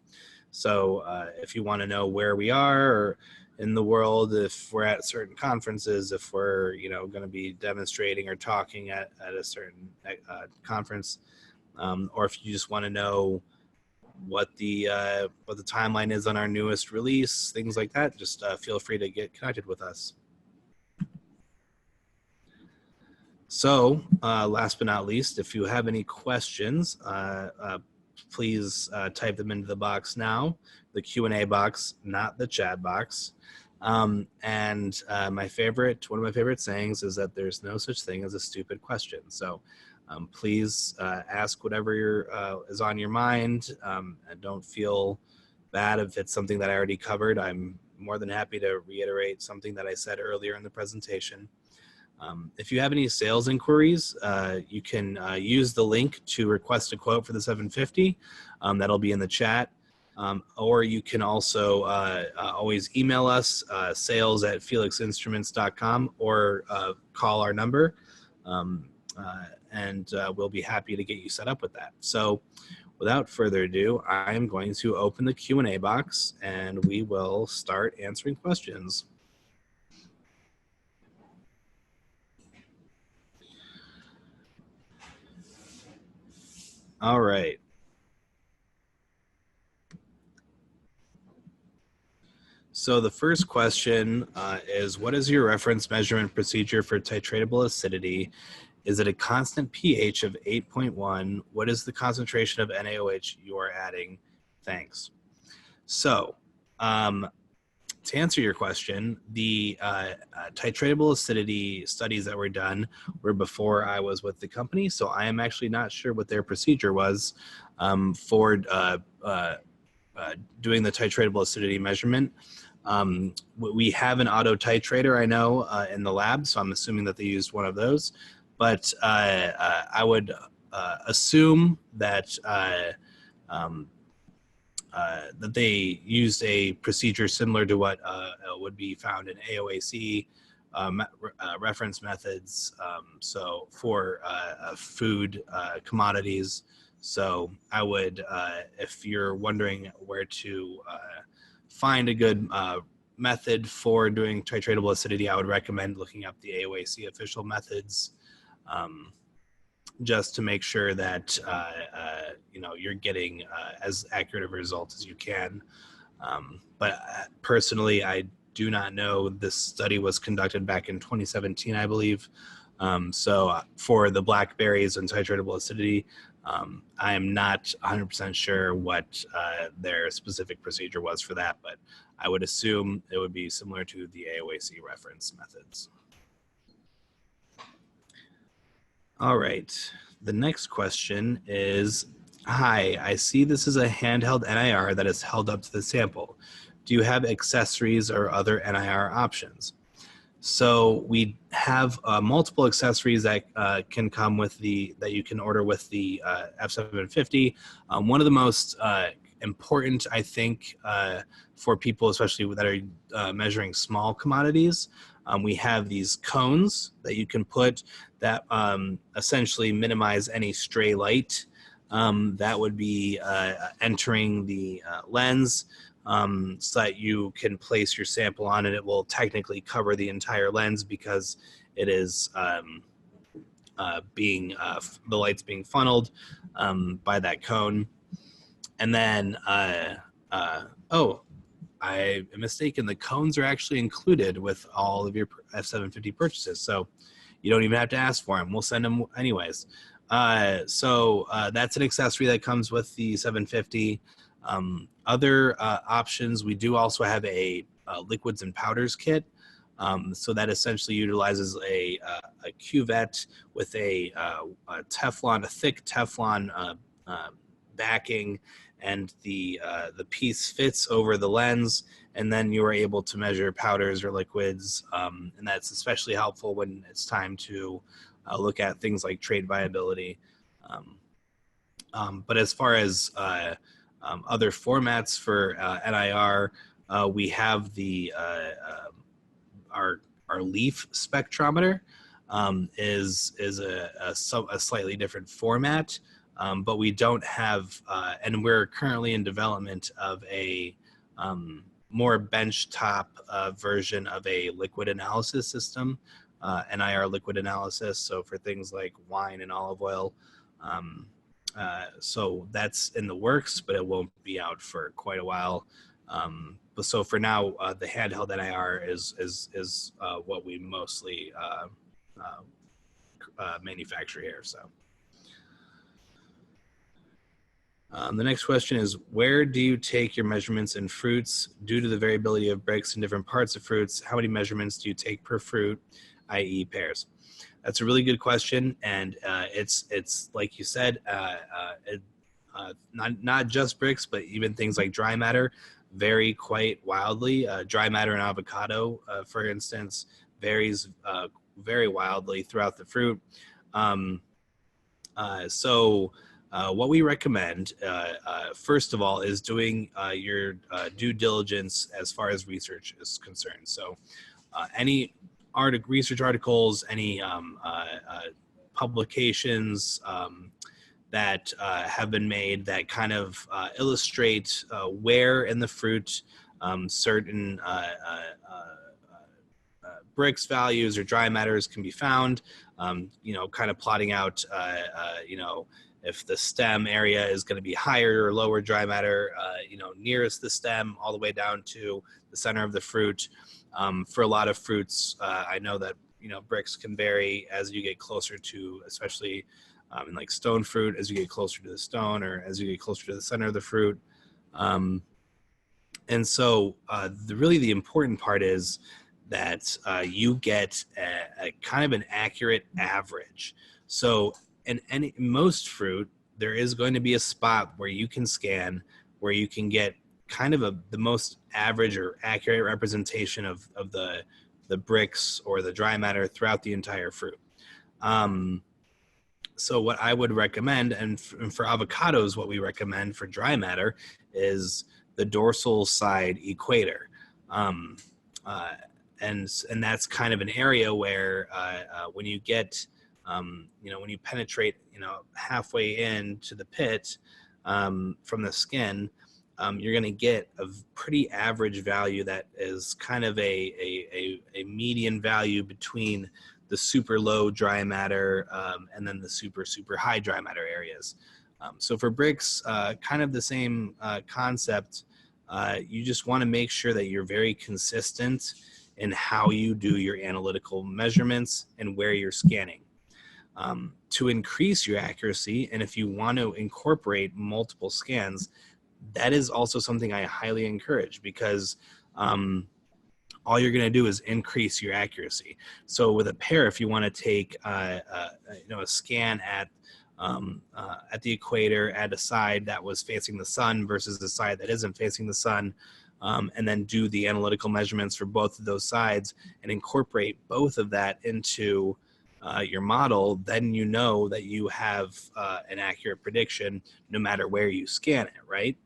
[SPEAKER 1] So if you want to know where we are, or in the world, if we're at certain conferences, if we're going to be demonstrating or talking at a certain conference, or if you just want to know what the timeline is on our newest release, things like that, just feel free to get connected with us. So last but not least, if you have any questions, please type them into the box now, the Q&A box, not the chat box. And one of my favorite sayings is that there's no such thing as a stupid question. So please ask whatever is on your mind, and don't feel bad if it's something that I already covered. I'm more than happy to reiterate something that I said earlier in the presentation. If you have any sales inquiries, you can use the link to request a quote for the 750. That'll be in the chat. Or you can also always email us, sales@felixinstruments.com, or call our number, and we'll be happy to get you set up with that. So without further ado, I'm going to open the Q&A box, and we will start answering questions. All right. So the first question is, what is your reference measurement procedure for titratable acidity? Is it a constant pH of 8.1? What is the concentration of NaOH you are adding? Thanks. So to answer your question, the titratable acidity studies that were done were before I was with the company, so I am actually not sure what their procedure was for doing the titratable acidity measurement. We have an auto titrator, I know, in the lab, so I'm assuming that they used one of those. But I would assume that that they used a procedure similar to what would be found in AOAC reference methods, so for food commodities. So I would, if you're wondering where to find a good method for doing titratable acidity, I would recommend looking up the AOAC official methods, just to make sure that you're getting as accurate of a result as you can. But personally, I do not know. This study was conducted back in 2017, I believe. So for the blackberries and titratable acidity, I am not 100% sure what their specific procedure was for that, but I would assume it would be similar to the AOAC reference methods. All right, the next question is, hi, I see this is a handheld NIR that is held up to the sample. Do you have accessories or other NIR options? So we have multiple accessories that can come with that you can order with the F750. One of the most important, I think, for people, especially that are measuring small commodities, we have these cones that you can put that essentially minimize any stray light that would be entering the lens, so that you can place your sample on and it will technically cover the entire lens because it is the light's being funneled by that cone. And then, oh, I am mistaken. The cones are actually included with all of your F750 purchases, so you don't even have to ask for them. We'll send them anyways. So that's an accessory that comes with the 750. Other options, we do also have a liquids and powders kit. So that essentially utilizes a cuvette with a thick Teflon backing, and the piece fits over the lens, and then you are able to measure powders or liquids, and that's especially helpful when it's time to look at things like trade viability. But as far as other formats for NIR, we have our leaf spectrometer is a slightly different format. But we don't have, and we're currently in development of a more benchtop version of a liquid analysis system, NIR liquid analysis. So for things like wine and olive oil. So that's in the works, but it won't be out for quite a while. But so for now, the handheld NIR is what we mostly manufacture here. So the next question is, where do you take your measurements in fruits? Due to the variability of Brix in different parts of fruits, how many measurements do you take per fruit, i.e. pears? That's a really good question, and it's like you said, not just Brix, but even things like dry matter vary quite wildly. Dry matter in avocado, for instance, varies very wildly throughout the fruit. What we recommend, first of all, is doing your due diligence as far as research is concerned. So any research articles, any publications that have been made that kind of illustrate where in the fruit certain Brix values or dry matters can be found, kind of plotting out, if the stem area is going to be higher or lower dry matter, nearest the stem all the way down to the center of the fruit. For a lot of fruits, I know that, Brix can vary as you get closer to, especially in like stone fruit, as you get closer to the stone or as you get closer to the center of the fruit. And so really the important part is that you get a kind of an accurate average. So in most fruit, there is going to be a spot where you can scan, where you can get kind of the most average or accurate representation of the Brix or the dry matter throughout the entire fruit. So what I would recommend, and for avocados, what we recommend for dry matter is the dorsal side equator. And that's kind of an area where when you get, when you penetrate, halfway into the pit from the skin, you're going to get a pretty average value that is kind of a median value between the super low dry matter and then the super high dry matter areas. So for Brix, kind of the same concept. You just want to make sure that you're very consistent in how you do your analytical measurements and where you're scanning. To increase your accuracy, and if you want to incorporate multiple scans, that is also something I highly encourage, because all you're going to do is increase your accuracy. So with a pear, if you want to take a scan at the equator at a side that was facing the sun versus the side that isn't facing the sun, and then do the analytical measurements for both of those sides and incorporate both of that into your model, then you know that you have an accurate prediction no matter where you scan it, right?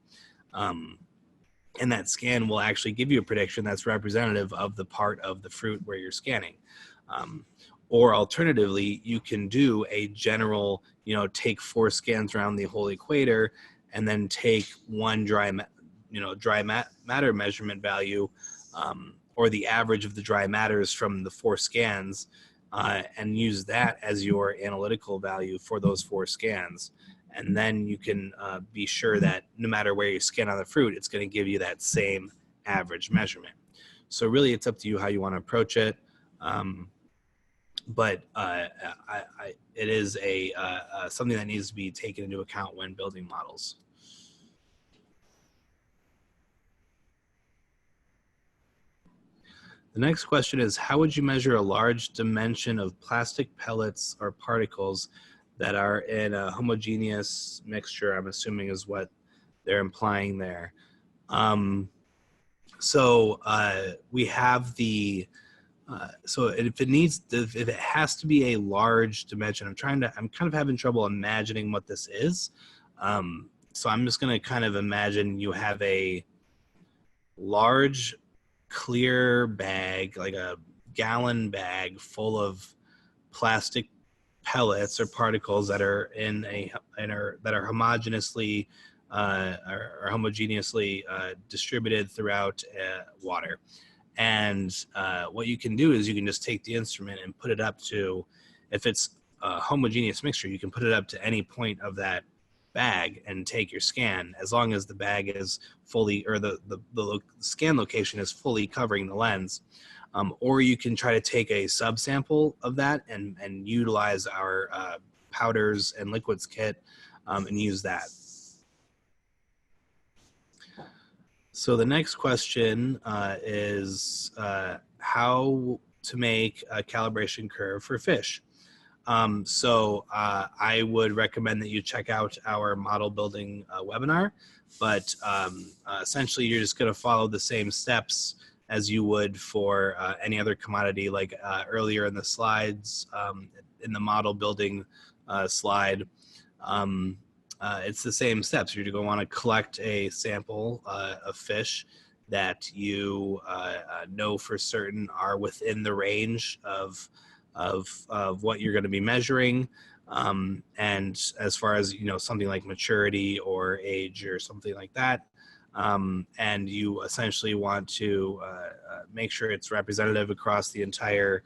[SPEAKER 1] And that scan will actually give you a prediction that's representative of the part of the fruit where you're scanning. Or alternatively, you can do a general, take 4 scans around the whole equator and then take one dry matter measurement value, or the average of the dry matters from the 4 scans, and use that as your analytical value for those 4 scans. And then you can be sure that no matter where you scan on the fruit, it's going to give you that same average measurement. So really, it's up to you how you want to approach it. But it is something that needs to be taken into account when building models. The next question is, how would you measure a large dimension of plastic pellets or particles that are in a homogeneous mixture? I'm assuming is what they're implying there. We have the, so if it has to be a large dimension, I'm kind of having trouble imagining what this is. So I'm just going to kind of imagine you have a large clear bag, like a gallon bag full of plastic pellets or particles that are that are homogeneously are homogeneously distributed throughout water. And what you can do is you can just take the instrument and put it up to, if it's a homogeneous mixture, you can put it up to any point of that bag and take your scan, as long as the bag is fully, or the scan location is fully covering the lens. Or you can try to take a subsample of that and utilize our powders and liquids kit and use that. So the next question is how to make a calibration curve for fish. I would recommend that you check out our model building webinar, but essentially you're just going to follow the same steps as you would for any other commodity, like earlier in the slides, in the model building slide. It's the same steps. You're going to want to collect a sample of fish that you know for certain are within the range of what you're going to be measuring. And as far as, something like maturity or age or something like that. And you essentially want to make sure it's representative across the entire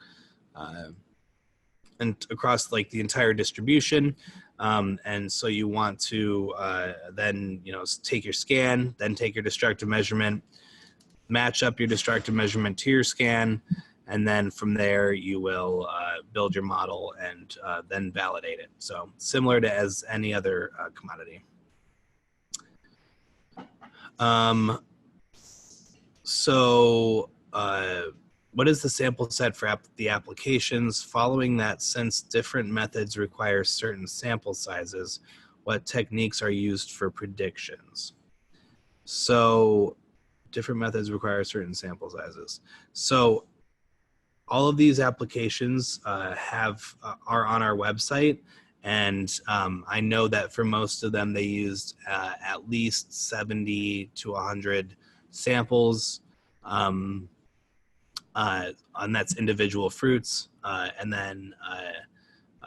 [SPEAKER 1] the entire distribution. And so you want to then, take your scan, then take your destructive measurement, match up your destructive measurement to your scan, and then from there you will build your model and then validate it. So similar to as any other commodity. What is the sample set for the applications? Following that, since different methods require certain sample sizes, what techniques are used for predictions? So different methods require certain sample sizes. So all of these applications are on our website, and I know that for most of them they used at least 70 to 100 samples, and that's individual fruits, and then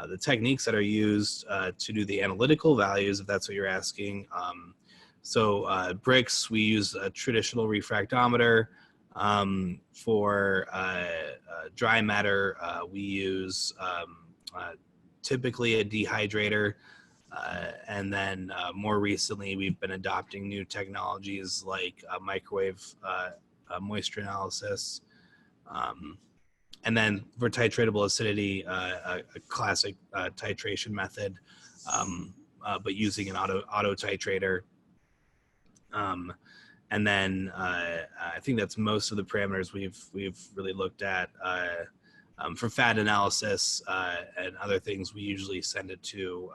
[SPEAKER 1] the techniques that are used to do the analytical values, if that's what you're asking. Bricks, we use a traditional refractometer. For dry matter, we use typically a dehydrator, and then more recently we've been adopting new technologies like microwave moisture analysis, and then for titratable acidity, a classic titration method, but using an auto titrator. And then I think that's most of the parameters we've really looked at. For fat analysis and other things, we usually send it to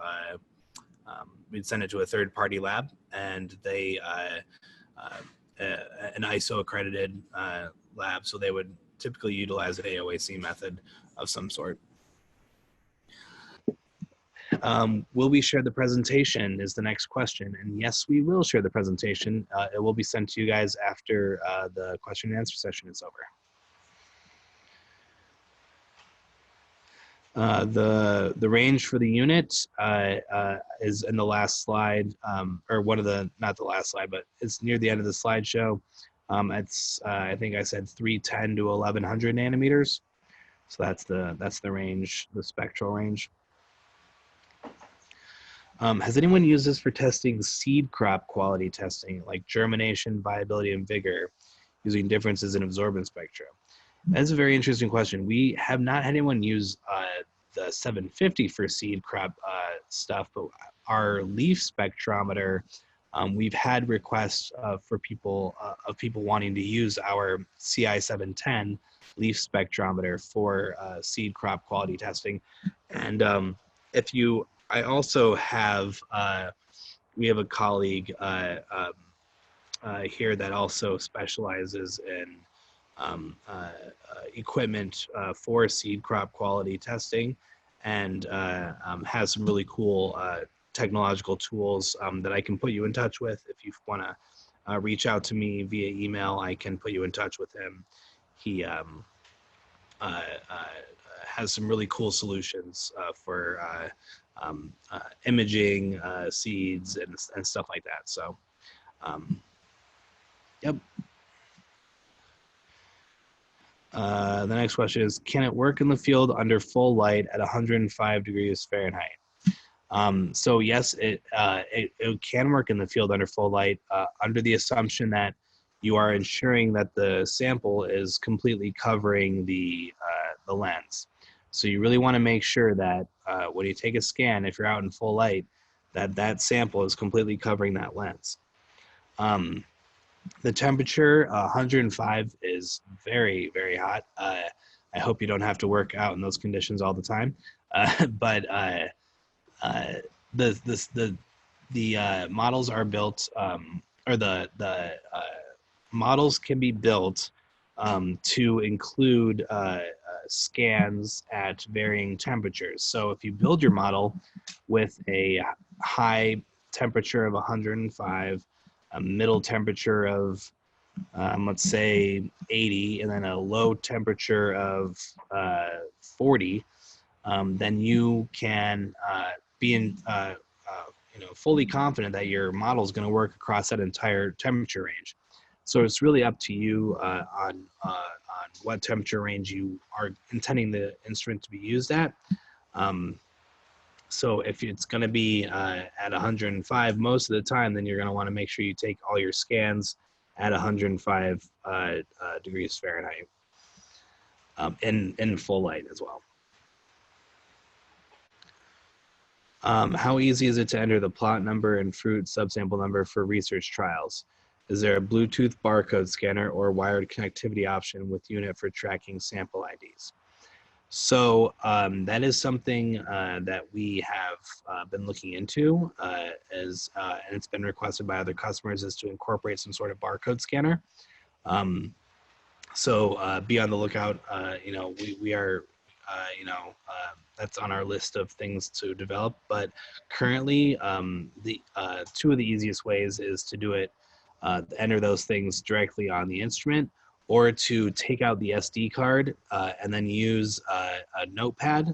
[SPEAKER 1] we'd send it to a third-party lab, and they an ISO accredited lab, so they would typically utilize an AOAC method of some sort. Will we share the presentation is the next question. And yes, we will share the presentation. It will be sent to you guys after the question and answer session is over. The range for the unit is in the last slide, or one of the, not the last slide, but it's near the end of the slideshow. It's I think I said 310 to 1100 nanometers. So that's the range, the spectral range. Has anyone used this for testing seed crop quality testing, like germination, viability, and vigor, using differences in absorbance spectra? That's a very interesting question. We have not had anyone use the 750 for seed crop stuff, but our leaf spectrometer, we've had requests for people wanting to use our CI 710 leaf spectrometer for seed crop quality testing. And I also have, we have a colleague here that also specializes in equipment for seed crop quality testing, and has some really cool technological tools that I can put you in touch with. If you want to reach out to me via email, I can put you in touch with him. He has some really cool solutions for imaging seeds and stuff like that. So, yep. The next question is, can it work in the field under full light at 105 degrees Fahrenheit? So yes, it can work in the field under full light under the assumption that you are ensuring that the sample is completely covering the lens. So you really want to make sure that when you take a scan, if you're out in full light, that sample is completely covering that lens. The temperature, 105, is very, very hot. I hope you don't have to work out in those conditions all the time. But the models are built, or the models can be built to include scans at varying temperatures. So if you build your model with a high temperature of 105, a middle temperature of let's say 80, and then a low temperature of 40, then you can be in fully confident that your model is going to work across that entire temperature range. So it's really up to you on what temperature range you are intending the instrument to be used at. So if it's going to be at 105 most of the time, then you're going to want to make sure you take all your scans at 105 degrees Fahrenheit in full light as well. How easy is it to enter the plot number and fruit subsample number for research trials? Is there a Bluetooth barcode scanner or wired connectivity option with unit for tracking sample IDs? So that is something that we have been looking into, and it's been requested by other customers, is to incorporate some sort of barcode scanner. So be on the lookout. We are, that's on our list of things to develop. But currently, the two of the easiest ways is to do it, enter those things directly on the instrument, or to take out the SD card and then use a notepad,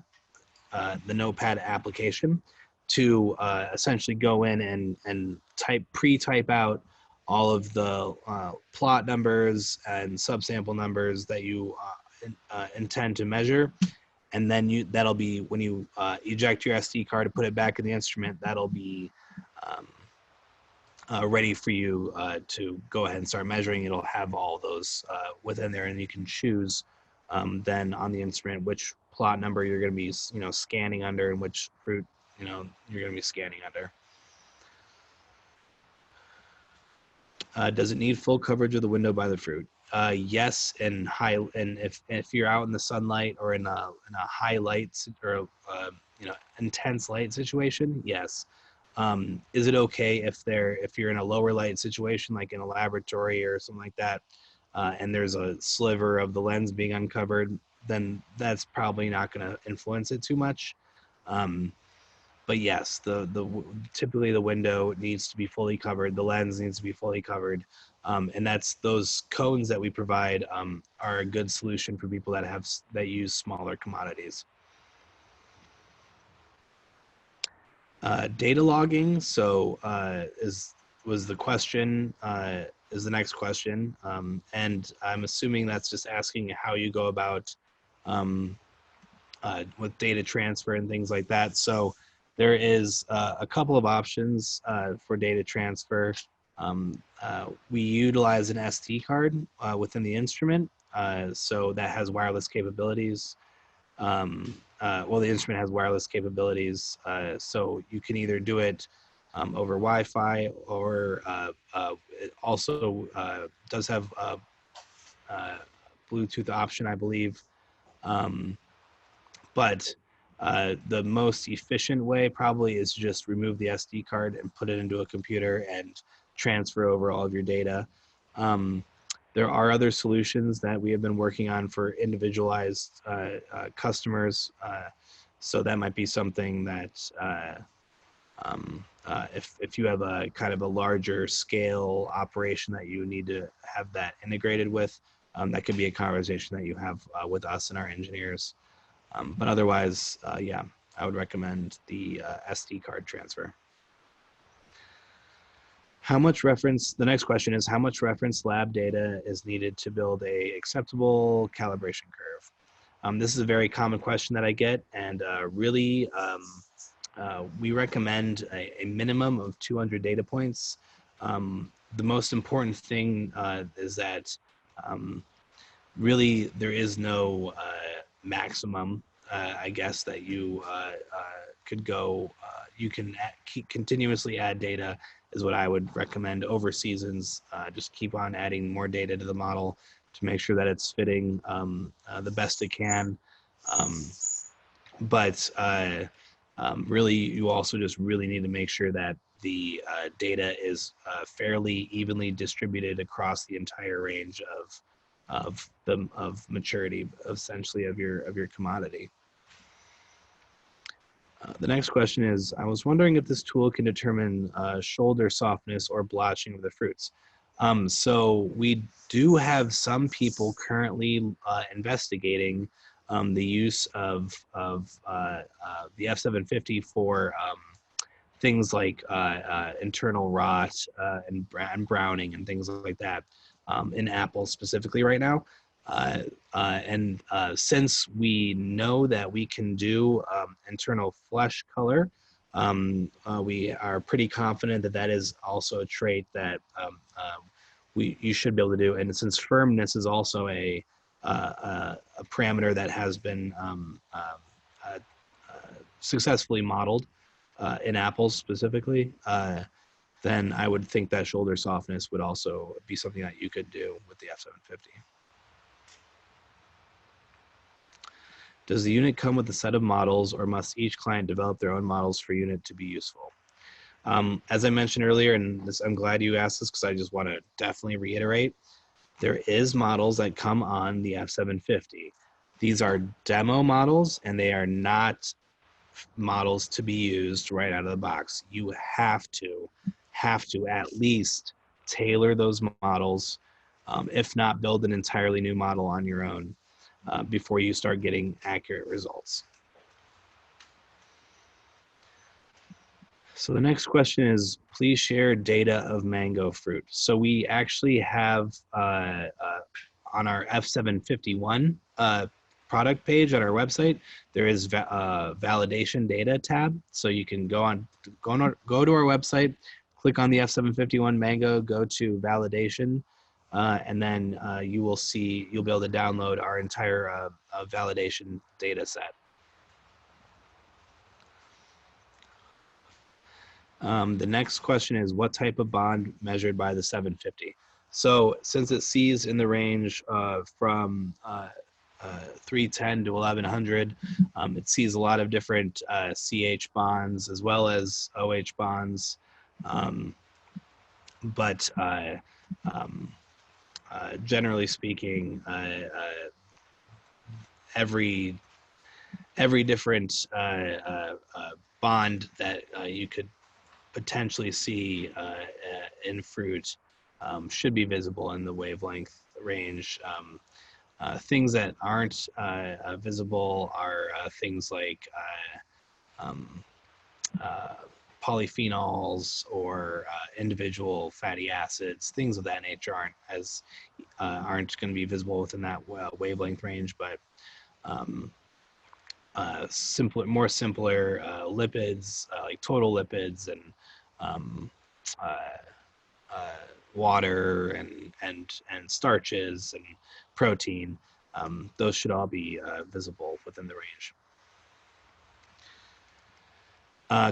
[SPEAKER 1] the notepad application, to essentially go in and pre-type out all of the plot numbers and subsample numbers that you intend to measure. And then that'll be, when you eject your SD card to put it back in the instrument, that'll be ready for you to go ahead and start measuring. It'll have all those within there, and you can choose then on the instrument which plot number you're going to be scanning under, and which fruit you're going to be scanning under. Does it need full coverage of the window by the fruit? Yes, and if you're out in the sunlight or in a high light or intense light situation, yes. Is it okay if you're in a lower light situation, like in a laboratory or something like that, and there's a sliver of the lens being uncovered? Then that's probably not going to influence it too much. But yes, typically the window needs to be fully covered, the lens needs to be fully covered, and those cones that we provide are a good solution for people that use smaller commodities. Data logging, so was the question, is the next question, and I'm assuming that's just asking how you go about with data transfer and things like that. So there is a couple of options for data transfer. We utilize an SD card within the instrument, so that has wireless capabilities. Well, the instrument has wireless capabilities, so you can either do it over Wi-Fi, or it also does have a Bluetooth option, I believe. But the most efficient way probably is just remove the SD card and put it into a computer and transfer over all of your data. There are other solutions that we have been working on for individualized customers. So that might be something that if you have a kind of a larger scale operation that you need to have that integrated with, that could be a conversation that you have with us and our engineers. But otherwise, yeah, I would recommend the SD card transfer. The next question is, how much reference lab data is needed to build a acceptable calibration curve? This is a very common question that I get, and really, we recommend a minimum of 200 data points. The most important thing is that really there is no maximum, I guess, that you could go. You can continuously add data is what I would recommend over seasons. Just keep on adding more data to the model to make sure that it's fitting the best it can. But really, you also just really need to make sure that the data is fairly evenly distributed across the entire range of maturity, essentially, of your commodity. The next question is, I was wondering if this tool can determine shoulder softness or blotching of the fruits. So we do have some people currently investigating the use of the F750 for things like internal rot and browning and things like that in apples specifically right now. Since we know that we can do internal flesh color, we are pretty confident that that is also a trait that you should be able to do. And since firmness is also a parameter that has been successfully modeled in apples specifically, then I would think that shoulder softness would also be something that you could do with the F750. Does the unit come with a set of models, or must each client develop their own models for unit to be useful? As I mentioned earlier, and I'm glad you asked this because I just want to definitely reiterate, there is models that come on the F750. These are demo models, and they are not models to be used right out of the box. You have to at least tailor those models, if not build an entirely new model on your own before you start getting accurate results. So the next question is, please share data of mango fruit. So we actually have on our F751 product page at our website, there is validation data tab. So you can go to our website, click on the F751 mango, go to validation, and then you'll be able to download our entire validation data set. The next question is, what type of bond measured by the 750? So since it sees in the range from 310 to 1100, it sees a lot of different CH bonds as well as OH bonds. But generally speaking, every different bond that you could potentially see in fruit should be visible in the wavelength range. Things that aren't visible are things like polyphenols or individual fatty acids. Things of that nature aren't going to be visible within that wavelength range, but more simpler lipids, like total lipids and water and starches and protein. Those should all be visible within the range.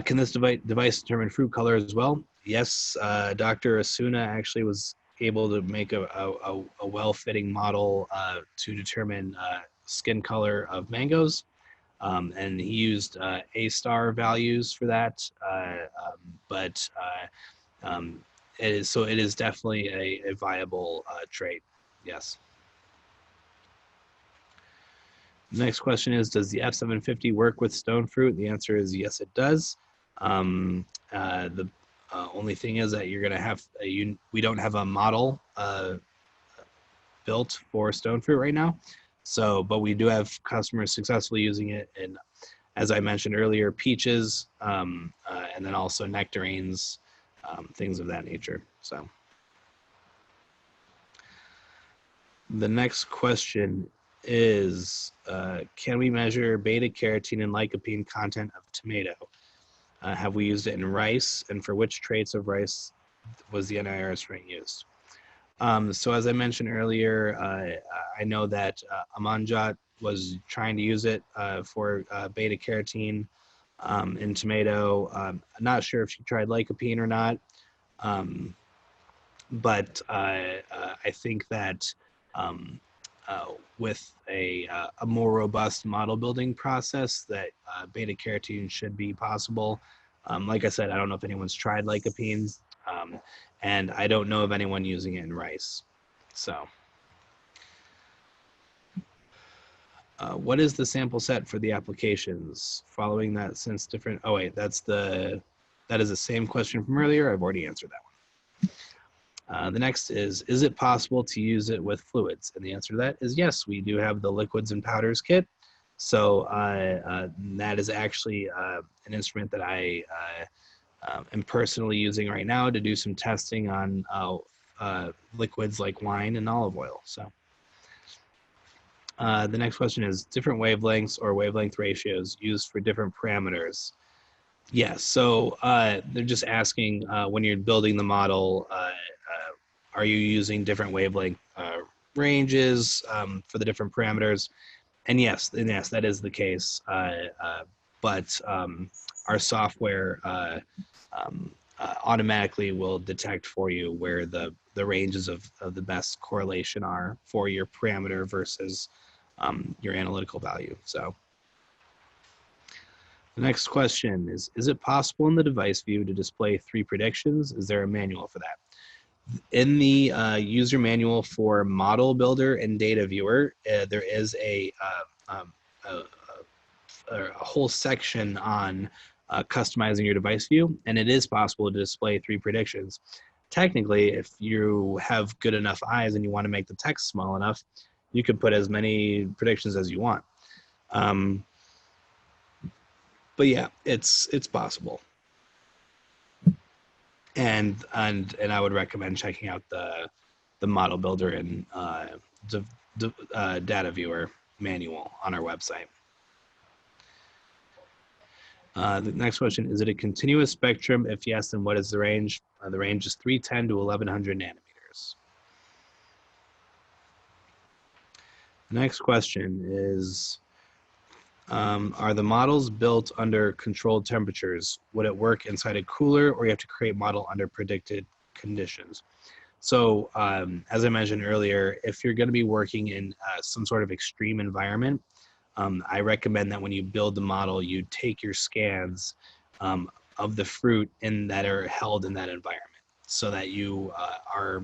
[SPEAKER 1] Can this device determine fruit color as well? Yes, Dr. Asuna actually was able to make a well-fitting model to determine skin color of mangoes. And he used A-star values for that, but it is definitely a viable trait. Yes. The next question is, does the F750 work with stone fruit? The answer is yes, it does. The only thing is that you're going to have we don't have a model built for stone fruit right now. So, but we do have customers successfully using it, and as I mentioned earlier, peaches, and then also nectarines, things of that nature. So the next question is, can we measure beta carotene and lycopene content of tomato? Have we used it in rice, and for which traits of rice was the NIR strain used? So as I mentioned earlier, I know that Amanjot was trying to use it for beta carotene in tomato. I'm not sure if she tried lycopene or not, but I think that with a more robust model building process, that beta carotene should be possible. Like I said, I don't know if anyone's tried lycopene, and I don't know of anyone using it in rice. So, what is the sample set for the applications? Following that, since different. Oh wait, that is the same question from earlier. I've already answered that one. The next is it possible to use it with fluids? And the answer to that is yes. We do have the liquids and powders kit. So that is actually an instrument that I am personally using right now to do some testing on liquids like wine and olive oil. So the next question is different wavelengths or wavelength ratios used for different parameters. Yes, so they're just asking when you're building the model, are you using different wavelength ranges for the different parameters? And yes, that is the case. But our software automatically will detect for you where the ranges of the best correlation are for your parameter versus your analytical value. So the next question is it possible in the device view to display 3 predictions? Is there a manual for that? In the user manual for Model Builder and Data Viewer, there is a whole section on customizing your device view, and it is possible to display 3 predictions. Technically, if you have good enough eyes and you want to make the text small enough, you could put as many predictions as you want. But yeah, it's possible. And I would recommend checking out the Model Builder and Data Viewer manual on our website. The next question, is it a continuous spectrum? If yes, then what is the range? The range is 310 to 1100 nanometers. The next question is, are the models built under controlled temperatures? Would it work inside a cooler, or you have to create model under predicted conditions? So as I mentioned earlier, if you're going to be working in some sort of extreme environment, I recommend that when you build the model, you take your scans of the fruit that are held in that environment, so that you are,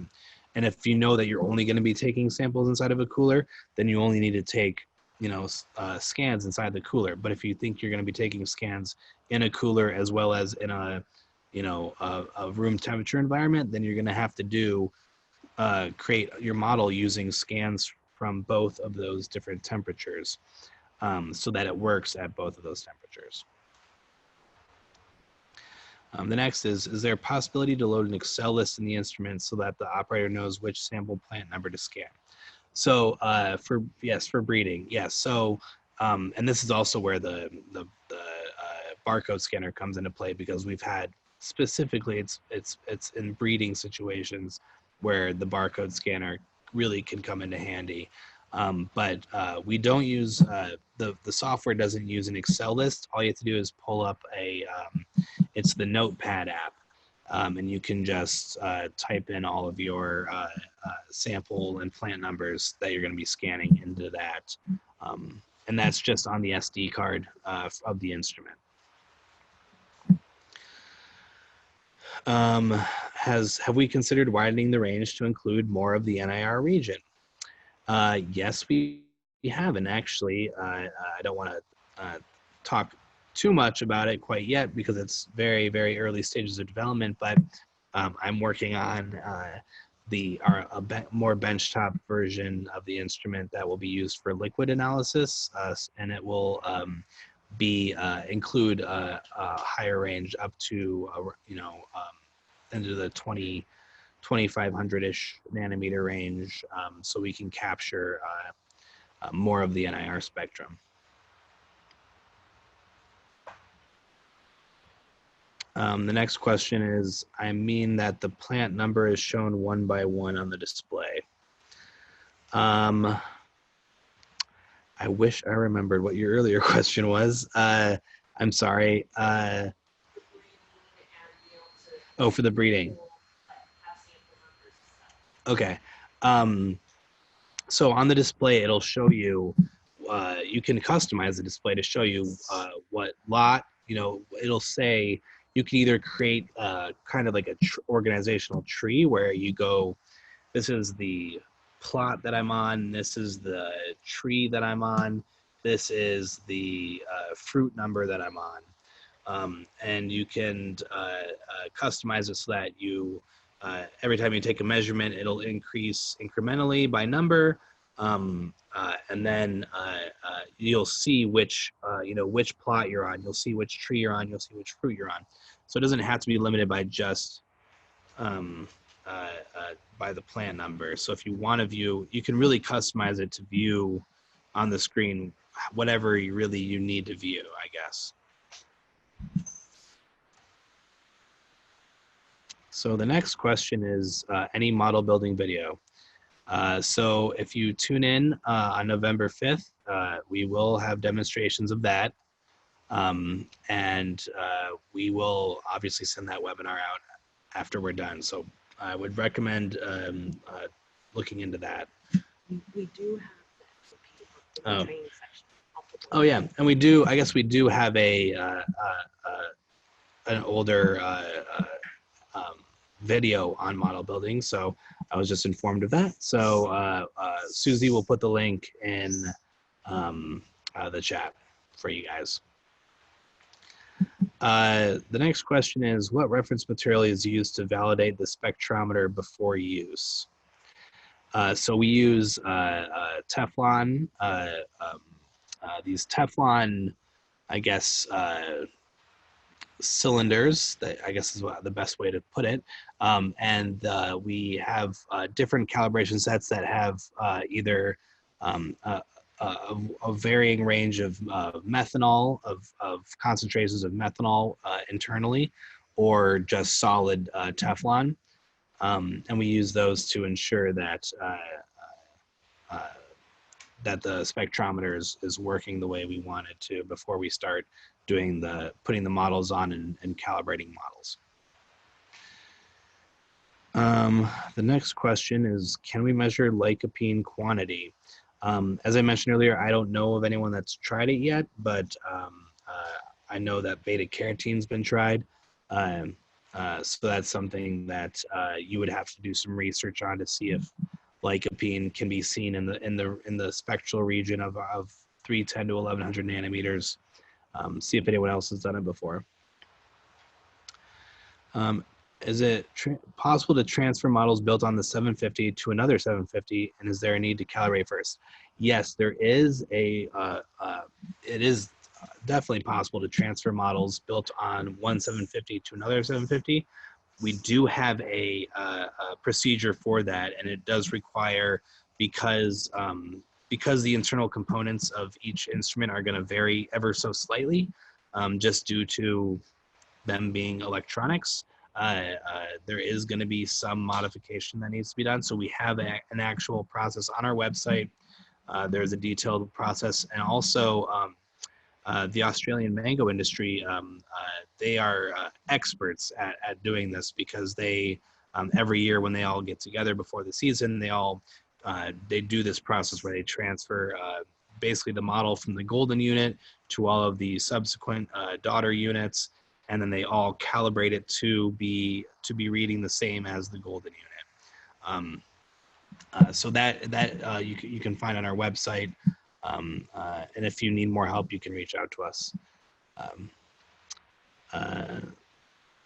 [SPEAKER 1] and if you know that you're only going to be taking samples inside of a cooler, then you only need to take scans inside the cooler. But if you think you're going to be taking scans in a cooler as well as in a room temperature environment, then you're going to have to create your model using scans from both of those different temperatures, so that it works at both of those temperatures. The next is there a possibility to load an Excel list in the instrument so that the operator knows which sample plant number to scan? So for breeding, yes. So and this is also where the barcode scanner comes into play, because we've had specifically it's in breeding situations where the barcode scanner really can come into handy. But we don't use the software doesn't use an Excel list. All you have to do is pull up it's the Notepad app, and you can just type in all of your sample and plant numbers that you're going to be scanning into that, and that's just on the SD card of the instrument. Have we considered widening the range to include more of the NIR region? Yes, we have, and actually, I don't want to talk too much about it quite yet because it's very, very early stages of development, but I'm working on more benchtop version of the instrument that will be used for liquid analysis, and it will include a higher range up to into the 2500-ish nanometer range, so we can capture more of the NIR spectrum. The next question is, I mean that the plant number is shown one by one on the display. I wish I remembered what your earlier question was. I'm sorry. Oh, for the breeding. Okay. So on the display, it'll show you, you can customize the display to show you what lot, it'll say, you can either create kind of like a organizational tree where you go, this is the plot that I'm on, this is the tree that I'm on, this is the fruit number that I'm on. And you can customize it so that you, every time you take a measurement, it'll increase incrementally by number. And then you'll see which plot you're on, you'll see which tree you're on, you'll see which fruit you're on. So it doesn't have to be limited by just by the plant number. So if you want to view, you can really customize it to view on the screen whatever you need to view, I guess. So the next question is any model building video. So if you tune in on November 5th, we will have demonstrations of that. And we will obviously send that webinar out after we're done. So I would recommend looking into that.
[SPEAKER 2] We do have that training section.
[SPEAKER 1] Oh yeah, and we do. I guess we do have an older video on model building. So I was just informed of that. So Susie will put the link in the chat for you guys. The next question is, what reference material is used to validate the spectrometer before use? So we use Teflon, these Teflon, I guess, cylinders, that I guess is the best way to put it. And we have different calibration sets that have either a varying range of methanol, of concentrations of methanol internally, or just solid Teflon. And we use those to ensure that that the spectrometer is working the way we want it to before we start doing putting the models on and calibrating models. The next question is, can we measure lycopene quantity? As I mentioned earlier, I don't know of anyone that's tried it yet, but I know that beta carotene's been tried. So that's something that you would have to do some research on to see if lycopene can be seen in the spectral region of 310 to 1100 nanometers. See if anyone else has done it before. Is it possible to transfer models built on the 750 to another 750, and is there a need to calibrate first? Yes, there is it is definitely possible to transfer models built on one 750 to another 750. We do have a procedure for that, and it does require, because the internal components of each instrument are going to vary ever so slightly, just due to them being electronics. There is going to be some modification that needs to be done. So we have an actual process on our website. There's a detailed process, and also the Australian mango industry, they are experts at doing this, because they every year when they all get together before the season, they do this process where they transfer basically the model from the golden unit to all of the subsequent daughter units, and then they all calibrate it to be reading the same as the golden unit. So that you can find on our website, and if you need more help, you can reach out to us.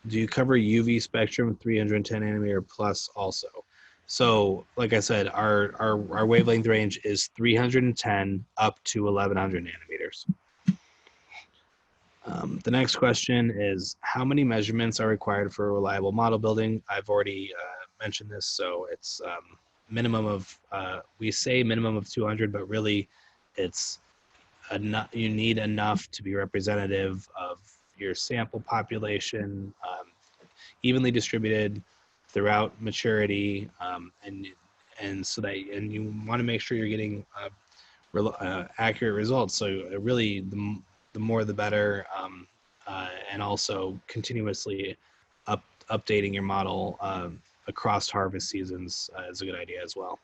[SPEAKER 1] Do you cover UV spectrum 310 nanometer plus also? So, like I said, our wavelength range is 310 up to 1100 nanometers. The next question is, how many measurements are required for a reliable model building? I've already mentioned this, so it's minimum of, we say minimum of 200, but really it's enough, you need enough to be representative of your sample population, evenly distributed throughout maturity, and so that, and you want to make sure you're getting accurate results. So really, the more the better, and also continuously updating your model across harvest seasons is a good idea as well.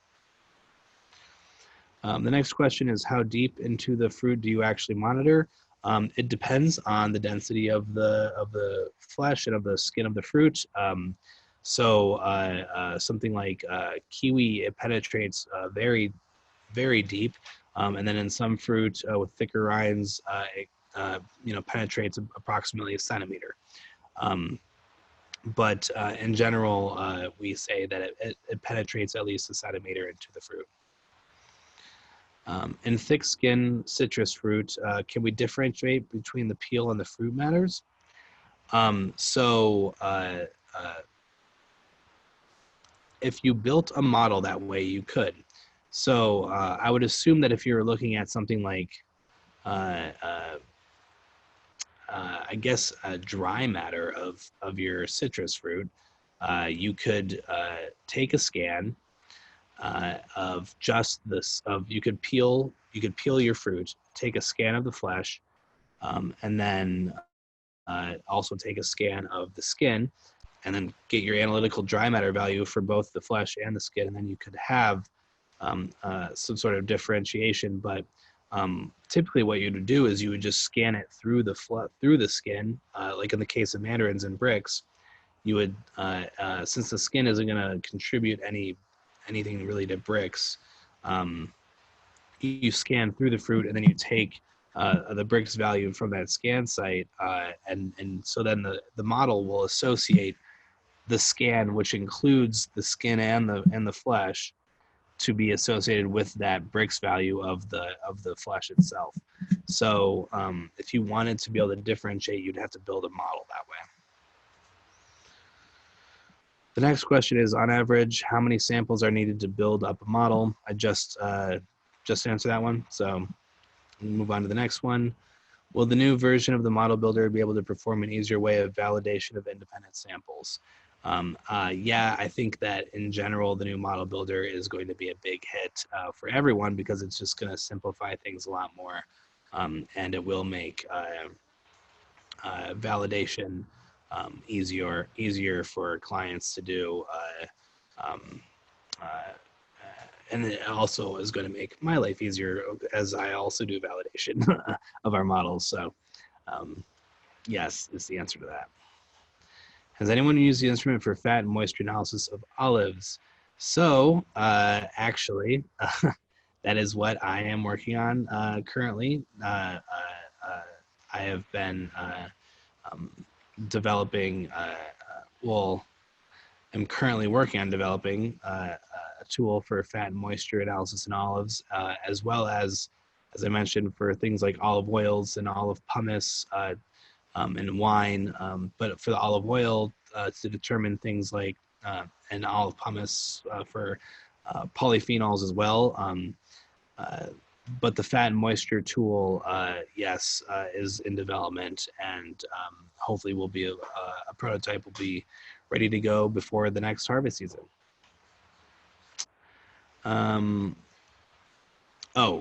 [SPEAKER 1] The next question is, how deep into the fruit do you actually monitor? It depends on the density of the flesh and of the skin of the fruit. Something like kiwi, it penetrates very, very deep, and then in some fruit with thicker rinds, it penetrates approximately a centimeter. But in general, we say that it penetrates at least a centimeter into the fruit. In thick skin citrus fruit, can we differentiate between the peel and the fruit matters? If you built a model that way, you could. So I would assume that if you're looking at something like, I guess, a dry matter of your citrus fruit, you could take a scan of just this. You could peel your fruit, take a scan of the flesh, and then also take a scan of the skin, and then get your analytical dry matter value for both the flesh and the skin, and then you could have some sort of differentiation. But typically what you would do is you would just scan it through the skin, like in the case of mandarins and bricks. You would, since the skin isn't going to contribute anything really to bricks, you scan through the fruit, and then you take the bricks value from that scan site, and so then the model will associate the scan, which includes the skin and the flesh, to be associated with that bricks value of the flesh itself. So if you wanted to be able to differentiate, you'd have to build a model that way. The next question is, on average, how many samples are needed to build up a model? I just answered that one, so we'll move on to the next one. Will the new version of the model builder be able to perform an easier way of validation of independent samples? Yeah, I think that in general, the new model builder is going to be a big hit for everyone, because it's just going to simplify things a lot more, and it will make validation easier for clients to do. And it also is going to make my life easier, as I also do validation of our models. So yes, is the answer to that. Has anyone used the instrument for fat and moisture analysis of olives? So actually, that is what I am working on currently. I have been developing, I'm currently working on developing a tool for fat and moisture analysis in olives, as well as I mentioned, for things like olive oils and olive pumice and wine. But for the olive oil, to determine things like, and olive pumice for polyphenols as well. But the fat and moisture tool, yes, is in development, and hopefully will be a prototype will be ready to go before the next harvest season.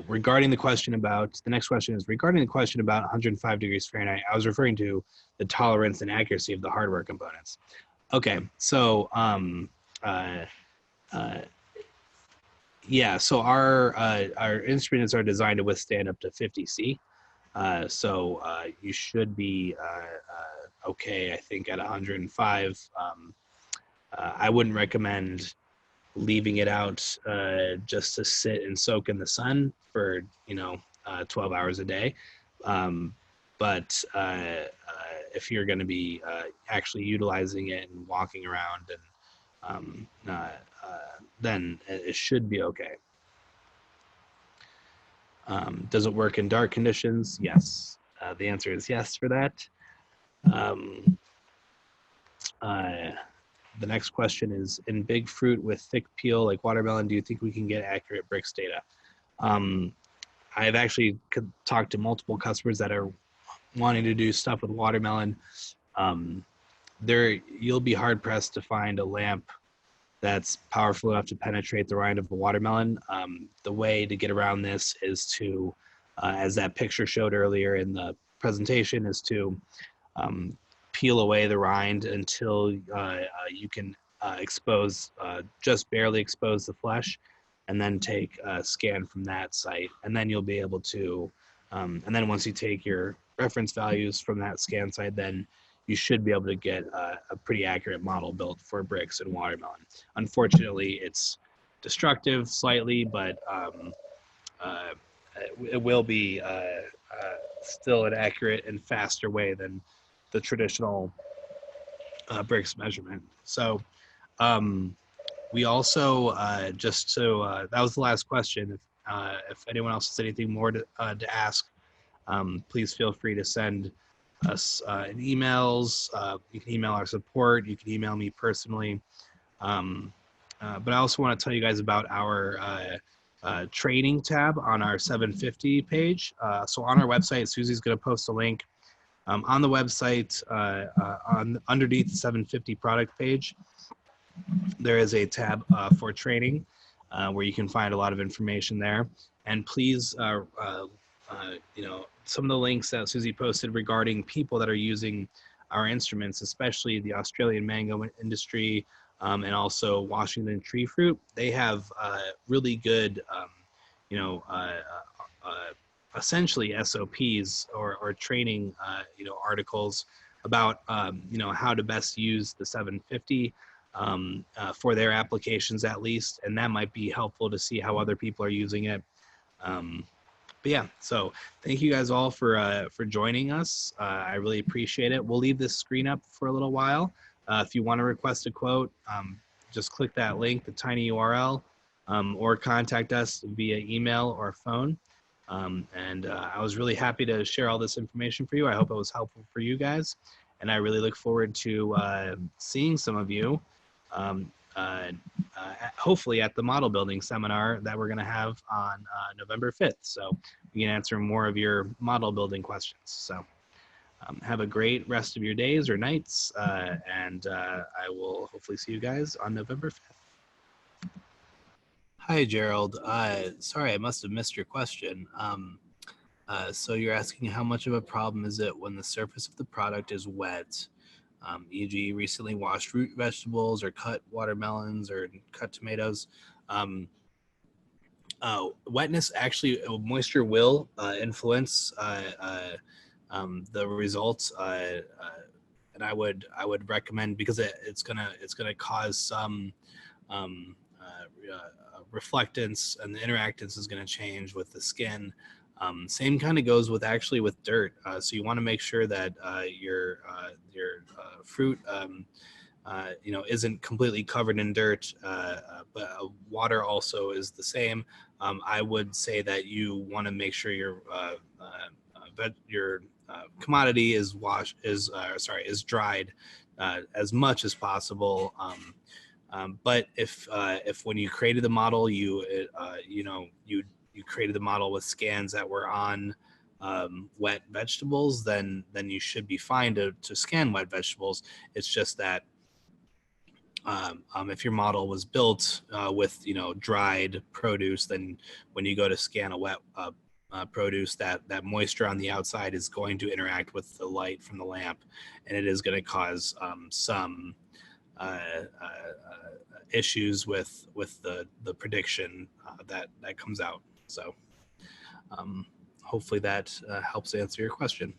[SPEAKER 1] Regarding the question about, the next question is regarding the question about 105 degrees Fahrenheit. I was referring to the tolerance and accuracy of the hardware components. Okay, so yeah, so our instruments are designed to withstand up to 50 C. So you should be okay, I think, at 105. I wouldn't recommend leaving it out just to sit and soak in the sun for 12 hours a day. But if you're going to be actually utilizing it and walking around then it should be okay. Does it work in dark conditions? Yes. The answer is yes for that. The next question is, in big fruit with thick peel like watermelon, do you think we can get accurate Brix data? I've actually talked to multiple customers that are wanting to do stuff with watermelon. You'll be hard pressed to find a lamp that's powerful enough to penetrate the rind of a watermelon. The way to get around this is to, as that picture showed earlier in the presentation, is to peel away the rind until you can just barely expose the flesh, and then take a scan from that site. And then you'll be able to, and then once you take your reference values from that scan site, then you should be able to get a pretty accurate model built for Brix and watermelon. Unfortunately, it's destructive slightly, but it will be still an accurate and faster way than the traditional Brix measurement. So we also that was the last question. If anyone else has anything more to ask, please feel free to send us emails. You can email our support. You can email me personally. But I also want to tell you guys about our training tab on our 750 page. So on our website, Susie's going to post a link on the website underneath the 750 product page. There is a tab for training where you can find a lot of information there. And please, some of the links that Susie posted regarding people that are using our instruments, especially the Australian mango industry and also Washington tree fruit, they have really good, essentially SOPs or training, articles about, how to best use the 750 for their applications at least, and that might be helpful to see how other people are using it. But yeah, so thank you guys all for joining us. I really appreciate it. We'll leave this screen up for a little while. If you want to request a quote, just click that link, the tiny URL, or contact us via email or phone. I was really happy to share all this information for you. I hope it was helpful for you guys, and I really look forward to seeing some of you hopefully at the model building seminar that we're going to have on November 5th. So we can answer more of your model building questions. So have a great rest of your days or nights, and I will hopefully see you guys on November 5th. Hi, Gerald. Sorry, I must have missed your question. So you're asking how much of a problem is it when the surface of the product is wet? E.g. recently washed root vegetables or cut watermelons or cut tomatoes. Wetness, actually, moisture will influence the results, and I would recommend, because it's gonna cause some reflectance, and the interactance is gonna change with the skin. Same kind of goes with dirt. So you want to make sure that your fruit, isn't completely covered in dirt, but water also is the same. I would say that you want to make sure your commodity is dried as much as possible. But if when you created the model, you created the model with scans that were on wet vegetables, then you should be fine to scan wet vegetables. It's just that if your model was built with dried produce, then when you go to scan a wet produce, that moisture on the outside is going to interact with the light from the lamp, and it is going to cause some issues with the prediction that comes out. So hopefully that helps answer your question.